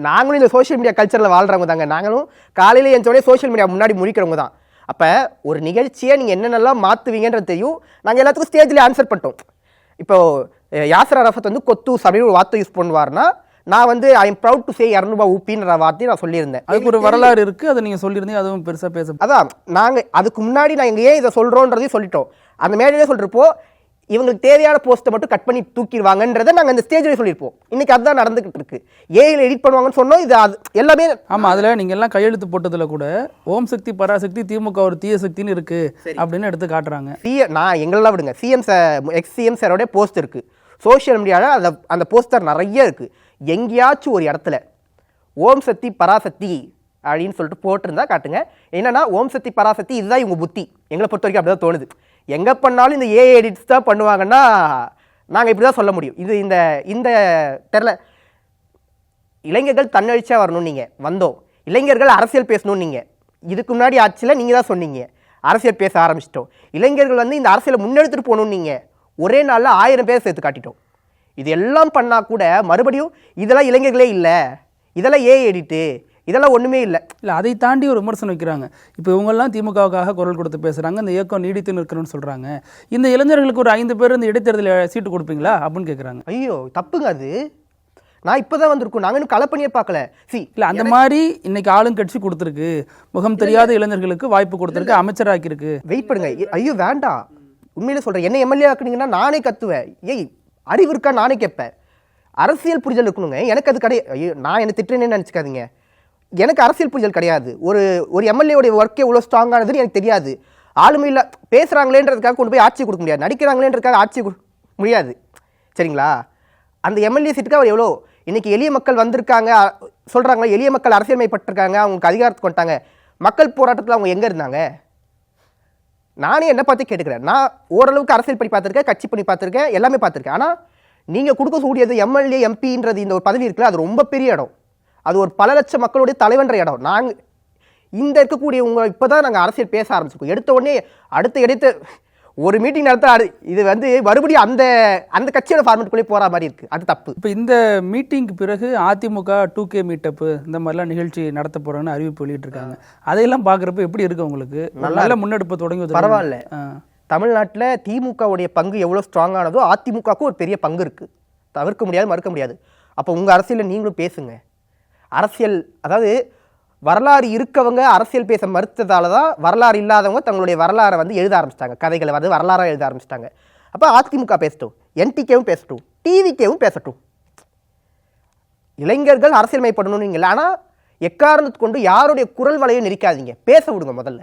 Speaker 1: நாங்களும் இந்த சோஷியல் மீடியா கல்ச்சரில் வாழ்கிறவங்க தாங்க. நாங்களும் காலையில் எஞ்சோடனே சோஷியல் மீடியா முன்னாடி முடிக்கிறவங்க தான். அப்போ ஒரு நிகழ்ச்சியை நீங்கள் என்னென்னலாம் மாற்றுவீங்கன்றது தெரியும். நாங்கள் எல்லாத்துக்கும் ஸ்டேஜ்லேயே ஆன்சர் பண்ணிட்டோம். இப்போது யாசர் அரஃபத் வந்து கொத்து சபையில் ஒரு வார்த்தை யூஸ் பண்ணுவார்னா, நான் வந்து I am proud to say 200 ஊப்பின்ற வார்த்தையை நான் சொல்லியிருந்தேன்.
Speaker 2: அதுக்கு ஒரு வரலாறு இருக்குது, அதை நீங்கள் சொல்லியிருந்தீங்க, அதுவும் பெருசாக பேச.
Speaker 1: அதான் நாங்கள் அதுக்கு முன்னாடி நான் எங்கள் ஏன் இதை சொல்கிறோன்றதையும் சொல்லிட்டோம். அந்த மேடையிலே சொல்லிருப்போம், இவங்களுக்கு தேவையான போஸ்ட்டை மட்டும் கட் பண்ணி தூக்கிடுவாங்கன்றதை நாங்கள் அந்த ஸ்டேஜ்லேயே சொல்லியிருப்போம். இன்னைக்கு அதுதான் நடந்துகிட்டு இருக்கு. ஏஐயில் எடிட் பண்ணுவாங்கன்னு சொன்னோம். இது அது எல்லாமே
Speaker 2: ஆமாம். அதில் நீங்கள் எல்லாம் கையெழுத்து போட்டதில் கூட ஓம் சக்தி பராசக்தி திமுக ஒரு தீய சக்தின்னு இருக்குது அப்படின்னு எடுத்து காட்டுறாங்க.
Speaker 1: நான் எங்களெல்லாம் விடுங்க, எக்ஸ்-சிஎம் சாரோடைய போஸ்ட் இருக்குது சோஷியல் மீடியாவில். அந்த போஸ்டர் நிறைய இருக்குது. எங்கேயாச்சும் ஒரு இடத்துல ஓம் சக்தி பராசக்தி அப்படின்னு சொல்லிட்டு போட்டிருந்தா காட்டுங்க. என்னன்னா ஓம் சக்தி பராசக்தி இதுதான் இவங்க புத்தி. எங்களை பொறுத்த வரைக்கும் அப்படி தான் தோணுது. எங்கே பண்ணாலும் இந்த ஏஐ எடிட்ஸ் தான் பண்ணுவாங்கன்னா நாங்கள் இப்படி தான் சொல்ல முடியும். இது இந்த தெரில. இளைஞர்கள் தன்னெழுச்சியாக வரணும், நீங்கள் வந்தோம். இளைஞர்கள் அரசியல் பேசணும்னு நீங்கள் இதுக்கு முன்னாடி ஆட்சியில் நீங்கள் தான் சொன்னீங்க. அரசியல் பேச ஆரம்பிச்சிட்டோம். இளைஞர்கள் வந்து இந்த அரசியலை முன்னெடுத்துட்டு போகணும்னு நீங்கள் ஒரே நாளில் 1000 பேர் சேர்த்து காட்டிட்டோம். இது எல்லாம் பண்ணால் கூட மறுபடியும் இதெல்லாம் இளைஞர்களே இல்லை, இதெல்லாம் ஏஐ எடிட்டு, இதெல்லாம் ஒன்றுமே இல்லை.
Speaker 2: அதை தாண்டி ஒரு விமர்சனம் வைக்கிறாங்க. இப்போ இவங்கெல்லாம் திமுகவுக்காக குரல் கொடுத்து பேசுகிறாங்க, இந்த இயக்கம் நீடித்து நிற்கணும்னு சொல்கிறாங்க. இந்த இளைஞர்களுக்கு ஒரு 5 பேர் இந்த இடைத்தேர்தலில் சீட்டு கொடுப்பீங்களா அப்படின்னு கேட்குறாங்க.
Speaker 1: ஐயோ தப்புங்க அது. நான் இப்போ தான் வந்திருக்கோம், நாங்கள் இன்னும் கலப்பணியே பார்க்கல.
Speaker 2: இல்லை அந்த மாதிரி இன்னைக்கு ஆளுங்கட்சி கொடுத்துருக்கு, முகம் தெரியாத இளைஞர்களுக்கு வாய்ப்பு கொடுத்துருக்கு, அமைச்சராக்கியிருக்கு.
Speaker 1: வெயிட் பண்ணுங்க. ஐயோ வேண்டாம், உண்மையிலே சொல்கிறேன். என்ன எம்எல்ஏ ஆக்குனீங்கன்னா நானே கத்துவேன். ஏய் அறிவு இருக்கா நானே கேட்பேன். அரசியல் புரிதல் இருக்கணுங்க. எனக்கு அது கிடையாது. ஐயோ நான் என்ன திட்டுறேன்னு நினச்சிக்காதீங்க. எனக்கு அரசியல் புரிதல் கிடையாது. ஒரு எம்எல்ஏடைய ஒர்க்கே இவ்வளோ ஸ்ட்ராங்கானதுன்னு எனக்கு தெரியாது. ஆளுமையில் பேசுகிறாங்களேன்றதுக்காக கொண்டு போய் ஆட்சி கொடுக்க முடியாது, நடிக்கிறாங்களேன்றதுக்காக ஆட்சி முடியாது. சரிங்களா? அந்த எம்எல்ஏ சீட்டுக்கு அவர் எவ்வளோ இன்னைக்கு எளிய மக்கள் வந்திருக்காங்க சொல்கிறாங்களா, எளிய மக்கள் அரசியல்மைப்பட்டிருக்காங்க, அவங்களுக்கு அதிகாரத்துக்கு வந்துட்டாங்க. மக்கள் போராட்டத்தில் அவங்க எங்கே இருந்தாங்க? நானே என்ன பார்த்து கேட்டுக்கிறேன். நான் ஓரளவுக்கு அரசியல் பண்ணி பார்த்துருக்கேன், கட்சி பண்ணி பார்த்துருக்கேன், எல்லாமே பார்த்துருக்கேன். ஆனால் நீங்கள் கொடுக்கக்கூடியது எம்எல்ஏ எம்பின்றது இந்த ஒரு பதவி இருக்குல்ல, அது ரொம்ப பெரிய இடம். அது ஒரு பல லட்சம் மக்களுடைய தலைவன்ற இடம். நாங்கள் இந்த இருக்கக்கூடிய உங்களை இப்போ தான் நாங்கள் அரசியல் பேச ஆரம்பிச்சிருக்கோம். எடுத்த உடனே அடுத்த ஒரு மீட்டிங் நடத்த இது வந்து மறுபடியும் அந்த கட்சியோட ஃபார்மேட்டுக்குள்ளே போகிற மாதிரி இருக்குது. அது தப்பு.
Speaker 2: இப்போ இந்த மீட்டிங்க்கு பிறகு அதிமுக 2K மீட்டப்பு இந்த மாதிரிலாம் நிகழ்ச்சி நடத்த போகிறோன்னு அறிவிப்பு வெளியிட்டிருக்காங்க. அதையெல்லாம் பார்க்குறப்ப எப்படி இருக்குது உங்களுக்கு? நல்ல முன்னெடுப்பு தொடங்கி
Speaker 1: பரவாயில்ல. தமிழ்நாட்டில் திமுகவுடைய பங்கு எவ்வளோ ஸ்ட்ராங்கானதோ அதிமுகவுக்கும் ஒரு பெரிய பங்கு இருக்குது. தவிர்க்க முடியாது, மறுக்க முடியாது. அப்போ உங்கள் அரசியலில் நீங்களும் பேசுங்க. அரசியல் அதாவது வரலாறு இருக்கவங்க அரசியல் பேச மறுத்ததால தான் வரலாறு இல்லாதவங்க தங்களுடைய வரலாறை வந்து எழுத ஆரம்பிச்சிட்டாங்க, கதைகளை வந்து வரலாறாக எழுத ஆரம்பிச்சிட்டாங்க. அப்போ அதிமுக பேசட்டும், என்டிகேவும் பேசட்டும், டிவிகேவும் பேசட்டும். இளைஞர்கள் அரசியல்மைப்படணும்னு இல்லை. ஆனால் எக்காரணத்து கொண்டு யாருடைய குரல் வலையும் நெரிக்காதீங்க, பேச விடுங்க. முதல்ல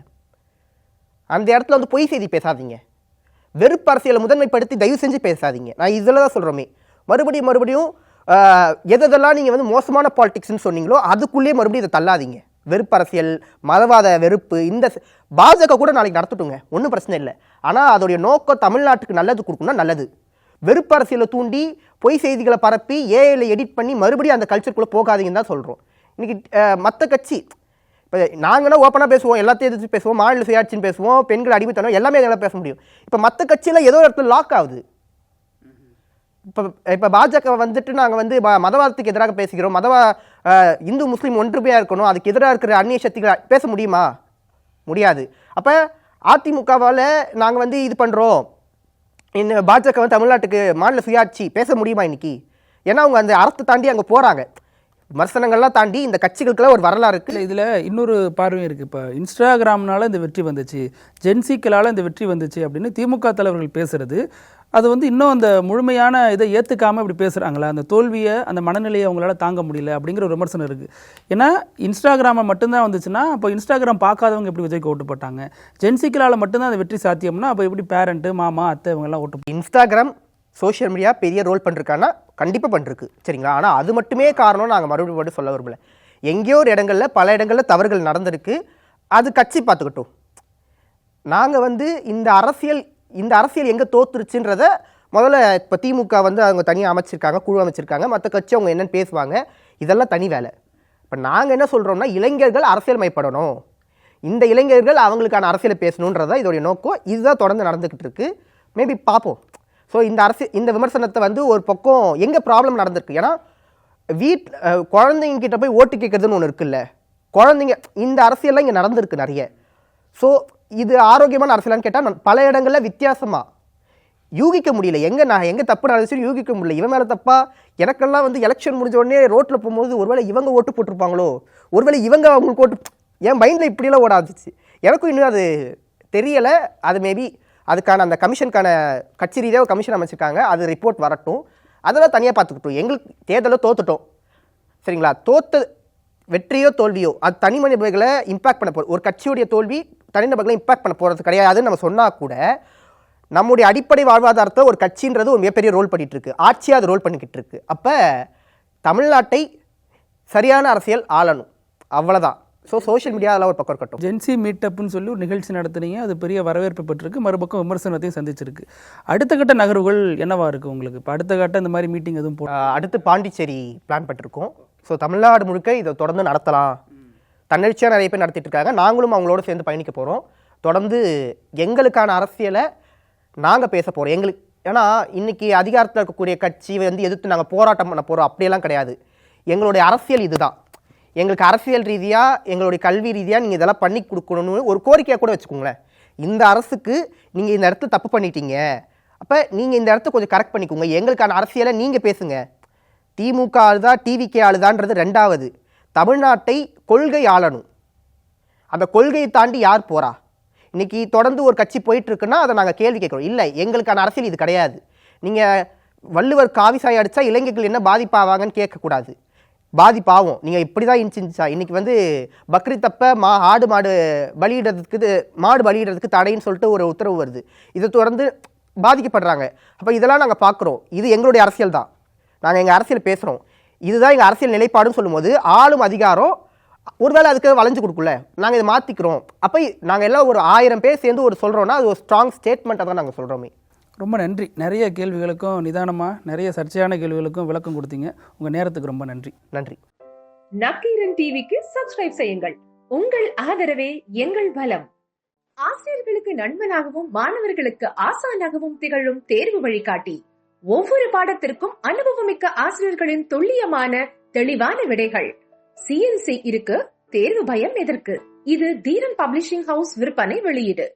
Speaker 1: அந்த இடத்துல வந்து பொய் செய்தி பேசாதீங்க, வெறுப்பு அரசியலை முதன்மைப்படுத்தி தயவு செஞ்சு பேசாதீங்க. நான் இதில் தான் சொல்கிறோமே, மறுபடியும் எதெல்லாம் நீங்கள் வந்து மோசமான பாலிடிக்ஸ்ன்னு சொன்னீங்களோ அதுக்குள்ளேயே மறுபடியும் இதை தள்ளாதீங்க. வெறுப்பு அரசியல், மதவாத வெறுப்பு, இந்த பாஜக கூட நாளைக்கு நடத்தட்டுங்க, ஒன்றும் பிரச்சனை இல்லை. ஆனால் அதோடைய நோக்கம் தமிழ்நாட்டுக்கு நல்லது கொடுக்கணும்னா நல்லது. வெறுப்பு அரசியலை தூண்டி பொய் செய்திகளை பரப்பி ஏஐல எடிட் பண்ணி மறுபடியும் அந்த கல்ச்சருக்குள்ளே போகாதீங்கன்னு தான் சொல்கிறோம். இன்னைக்கு மற்ற கட்சி இப்போ நாங்கன்னா ஓப்பனாக பேசுவோம், எல்லாத்தையும் எதிர்த்து பேசுவோம், மாநில சுயாட்சின்னு பேசுவோம், பெண்கள் அடிமைத்தனம் எல்லாமே எல்லாம் பேச முடியும். இப்போ மற்ற கட்சியில் ஏதோ இடத்துல லாக் ஆகுது. இப்போ பாஜக வந்துட்டு நாங்கள் வந்து மதவாதத்துக்கு எதிராக பேசுகிறோம், இந்து முஸ்லீம் ஒன்றுமையாக இருக்கணும், அதுக்கு எதிராக இருக்கிற அந்நிய சக்திகளை பேச முடியுமா? முடியாது. அப்போ அதிமுகவால் நாங்கள் வந்து இது பண்ணுறோம், இந்த பாஜக வந்து தமிழ்நாட்டுக்கு மாநில சுயாட்சி பேச முடியுமா இன்னைக்கு? ஏன்னா அவங்க அந்த அறத்தை தாண்டி அங்கே போகிறாங்க. விமர்சனங்கள்லாம் தாண்டி இந்த கட்சிகளுக்கெல்லாம் ஒரு வரலாறு இருக்குது.
Speaker 2: இதில் இன்னொரு பார்வையும் இருக்குது. இப்போ இன்ஸ்டாகிராம்னால இந்த வெற்றி வந்துச்சு, ஜென்சிக்களால் இந்த வெற்றி வந்துச்சு அப்படின்னு திமுக தலைவர்கள் பேசுகிறது, அது வந்து இன்னும் அந்த முழுமையான இதை ஏற்றுக்காமல் இப்படி பேசுகிறாங்களா? அந்த தோல்வியை, அந்த மனநிலையை அவங்களால தாங்க முடியல அப்படிங்கிற ஒரு விமர்சனம் இருக்குது. ஏன்னா இன்ஸ்டாகிராமை மட்டும்தான் வந்துச்சுன்னா அப்போ இன்ஸ்டாகிராம் பார்க்காதவங்க எப்படி விஜய்க்கு ஓட்டு போட்டாங்க? ஜென்சிக்களால் மட்டும்தான் அந்த வெற்றி சாத்தியம்னா அப்போ எப்படி பேரண்ட்டு, மாமா, அத்தை இவங்கெல்லாம் ஓட்டு?
Speaker 1: இன்ஸ்டாகிராம் சோஷியல் மீடியா பெரிய ரோல் பண்ணிருக்கான்னா கண்டிப்பாக பண்ணிருக்கு, சரிங்களா? ஆனால் அது மட்டுமே காரணம் நாங்கள் மறுபடியும் சொல்ல விரும்பல. எங்கேயோ ஒரு இடங்களில் பல இடங்களில் தவறுகள் நடந்திருக்கு, அது கட்சி பார்த்துக்கிட்டோம். நாங்கள் வந்து இந்த அரசியல் எங்கே தோத்துருச்சுன்றத முதல்ல இப்போ திமுக வந்து அவங்க தனியாக அமைச்சிருக்காங்க, குழு அமைச்சிருக்காங்க, மற்ற கட்சி அவங்க என்னென்னு பேசுவாங்க, இதெல்லாம் தனி வேலை. இப்போ நாங்கள் என்ன சொல்கிறோம்னா இளைஞர்கள் அரசியல் மைப்படணும், இந்த இளைஞர்கள் அவங்களுக்கான அரசியலை பேசணுன்றதான் இதோடைய நோக்கம். இதுதான் தொடர்ந்து நடந்துக்கிட்டு இருக்கு. மேபி பார்ப்போம். ஸோ இந்த விமர்சனத்தை வந்து ஒரு பக்கம் எங்கே ப்ராப்ளம் நடந்திருக்கு, ஏன்னா குழந்தைங்க கிட்ட போய் ஓட்டு கேட்குறதுன்னு ஒன்று இருக்குல்ல, குழந்தைங்க இந்த அரசியல்லாம் இங்கே நடந்திருக்கு நிறைய. ஸோ இது ஆரோக்கியமான அரசியலான்னு கேட்டால் பல இடங்களில் வித்தியாசமாக யூகிக்க முடியல. எங்கே தப்பு நடந்துச்சுன்னு யூகிக்க முடியல. இவன் மேலே தப்பா? எனக்கெல்லாம் வந்து எலெக்ஷன் முடிஞ்ச உடனே ரோட்டில் போகும்போது ஒருவேளை இவங்க ஓட்டு போட்டிருப்பாங்களோ, ஒருவேளை இவங்க அவங்களுக்கு ஓட்டு, என் மைண்டில் இப்படியெல்லாம் ஓடாதுச்சு. எனக்கும் இன்னும் அது தெரியலை. அது மேபி அதுக்கான அந்த கமிஷனுக்கான கட்சி ரீதியாக கமிஷன் அமைச்சிருக்காங்க, அது ரிப்போர்ட் வரட்டும், அதெல்லாம் தனியாக பார்த்துக்கிட்டோம். எங்களுக்கு தேர்தலில் தோத்துட்டோம், சரிங்களா? வெற்றியோ தோல்வியோ அது தனி மனிதர்களை இம்பாக்ட் பண்ண போகிறது. ஒரு கட்சியுடைய தோல்வி தனிநபர்களை இம்பாக்ட் பண்ண போகிறது கிடையாதுன்னு நம்ம சொன்னால் கூட நம்முடைய அடிப்படை வாழ்வாதாரத்தை ஒரு கட்சின்றது ஒரு மிகப்பெரிய ரோல் பண்ணிகிட்டு இருக்கு, ஆட்சியாக அது ரோல் பண்ணிக்கிட்டு இருக்கு. அப்போ தமிழ்நாட்டை சரியான அரசியல் ஆளணும், அவ்வளோதான். ஸோ சோஷியல் மீடியா அதெல்லாம் ஒரு பக்கம் இருக்கட்டும்.
Speaker 2: ஜென்சி மீட்டப்னு சொல்லி ஒரு நிகழ்ச்சி நடத்துனீங்க, அது பெரிய வரவேற்பு பெற்றிருக்கு, மறுபக்கம் விமர்சனத்தையும் சந்திச்சிருக்கு. அடுத்த கட்ட நகர்வுகள் என்னவா இருக்குது உங்களுக்கு? இப்போ அடுத்த கட்ட இந்த மாதிரி மீட்டிங் எதுவும்
Speaker 1: அடுத்து பாண்டிச்சேரி பிளான் பண்ணிருக்கோம். ஸோ தமிழ்நாடு முழுக்க இதை தொடர்ந்து நடத்தலாம், தன்னெழுச்சியாக நிறைய பேர் நடத்திட்டு இருக்காங்க. நாங்களும் அவங்களோட சேர்ந்து பயணிக்க போகிறோம். தொடர்ந்து எங்களுக்கான அரசியலை நாங்கள் பேச போகிறோம். எங்களுக்கு ஏன்னா இன்றைக்கி அதிகாரத்தில் இருக்கக்கூடிய கட்சி வந்து எதிர்த்து நாங்கள் போராட்டம் பண்ண போகிறோம் அப்படியெல்லாம் கிடையாது. எங்களுடைய அரசியல் இதுதான். எங்களுக்கு அரசியல் ரீதியாக, எங்களுடைய கல்வி ரீதியாக நீங்கள் இதெல்லாம் பண்ணி கொடுக்கணும்னு ஒரு கோரிக்கையாக கூட வச்சுக்கோங்களேன். இந்த அரசுக்கு நீங்கள் இந்த இடத்துல தப்பு பண்ணிட்டீங்க, அப்போ நீங்கள் இந்த இடத்த கொஞ்சம் கரெக்ட் பண்ணிக்கோங்க, எங்களுக்கான அரசியலை நீங்கள் பேசுங்க. திமுக ஆளுதா டிவிகே ஆளுதான்றது ரெண்டாவது. தமிழ்நாட்டை கொள்கை ஆளணும். அந்த கொள்கையை தாண்டி யார் போகிறா? இன்றைக்கி தொடர்ந்து ஒரு கட்சி போயிட்டுருக்குன்னா அதை நாங்கள் கேள்வி கேட்குறோம். இல்லை, எங்களுக்கான அரசியல் இது கிடையாது. நீங்கள் வள்ளுவர் காவிசாய் அடித்தா இளைஞர்கள் என்ன பாதிப்பாவாங்கன்னு கேட்கக்கூடாது. பாதிப்பாகும். நீங்கள் இப்படி தான் இன்ச்சிருந்துச்சா? இன்றைக்கி வந்து பக்ரீத் தப்ப மாடு பலியிடுறதுக்கு தடைன்னு சொல்லிட்டு ஒரு உத்தரவு வருது. இதை தொடர்ந்து பாதிக்கப்படுறாங்க. அப்போ இதெல்லாம் நாங்கள் பார்க்குறோம். இது எங்களுடைய அரசியல் தான், நாங்கள் எங்கள் அரசியல் பேசுகிறோம், இதுதான் எங்கள் அரசியல் நிலைப்பாடுன்னு சொல்லும்போது ஆளும் அதிகாரம் ஒருவேளை அதுக்கு வளைஞ்சு கொடுக்கல, நாங்கள் இதை மாற்றிக்கிறோம். அப்போ நாங்கள் எல்லாம் ஒரு 1000 பேர் சேர்ந்து ஒரு சொல்கிறோன்னா அது ஒரு ஸ்ட்ராங் ஸ்டேட்மெண்ட்டாக தான் நாங்கள் சொல்கிறோமே.
Speaker 2: ரொம்ப நன்றி. நிறைய கேள்விகளுக்கும் நிதானமாக நிறைய சர்ச்சையான கேள்விகளுக்கும் விளக்கம் கொடுத்தீங்க. உங்கள் நேரத்துக்கு ரொம்ப நன்றி.
Speaker 1: நன்றி.
Speaker 8: நக்கீரன் டிவிக்கு சப்ஸ்கிரைப் செய்யுங்கள். உங்கள் ஆதரவே எங்கள் பலம். ஆசிரியர்களுக்கு நண்பனாகவும் மாணவர்களுக்கு ஆசானாகவும் திகழும் தேர்வு வழிகாட்டி. ஒவ்வொரு பாடத்திற்கும் அனுபவமிக்க ஆசிரியர்களின் துல்லியமான தெளிவான விடைகள். CNC இருக்கு, தேர்வு பயம் எதற்கு? இது தீரன் பப்ளிஷிங் ஹவுஸ் விற்பனை வெளியீடு.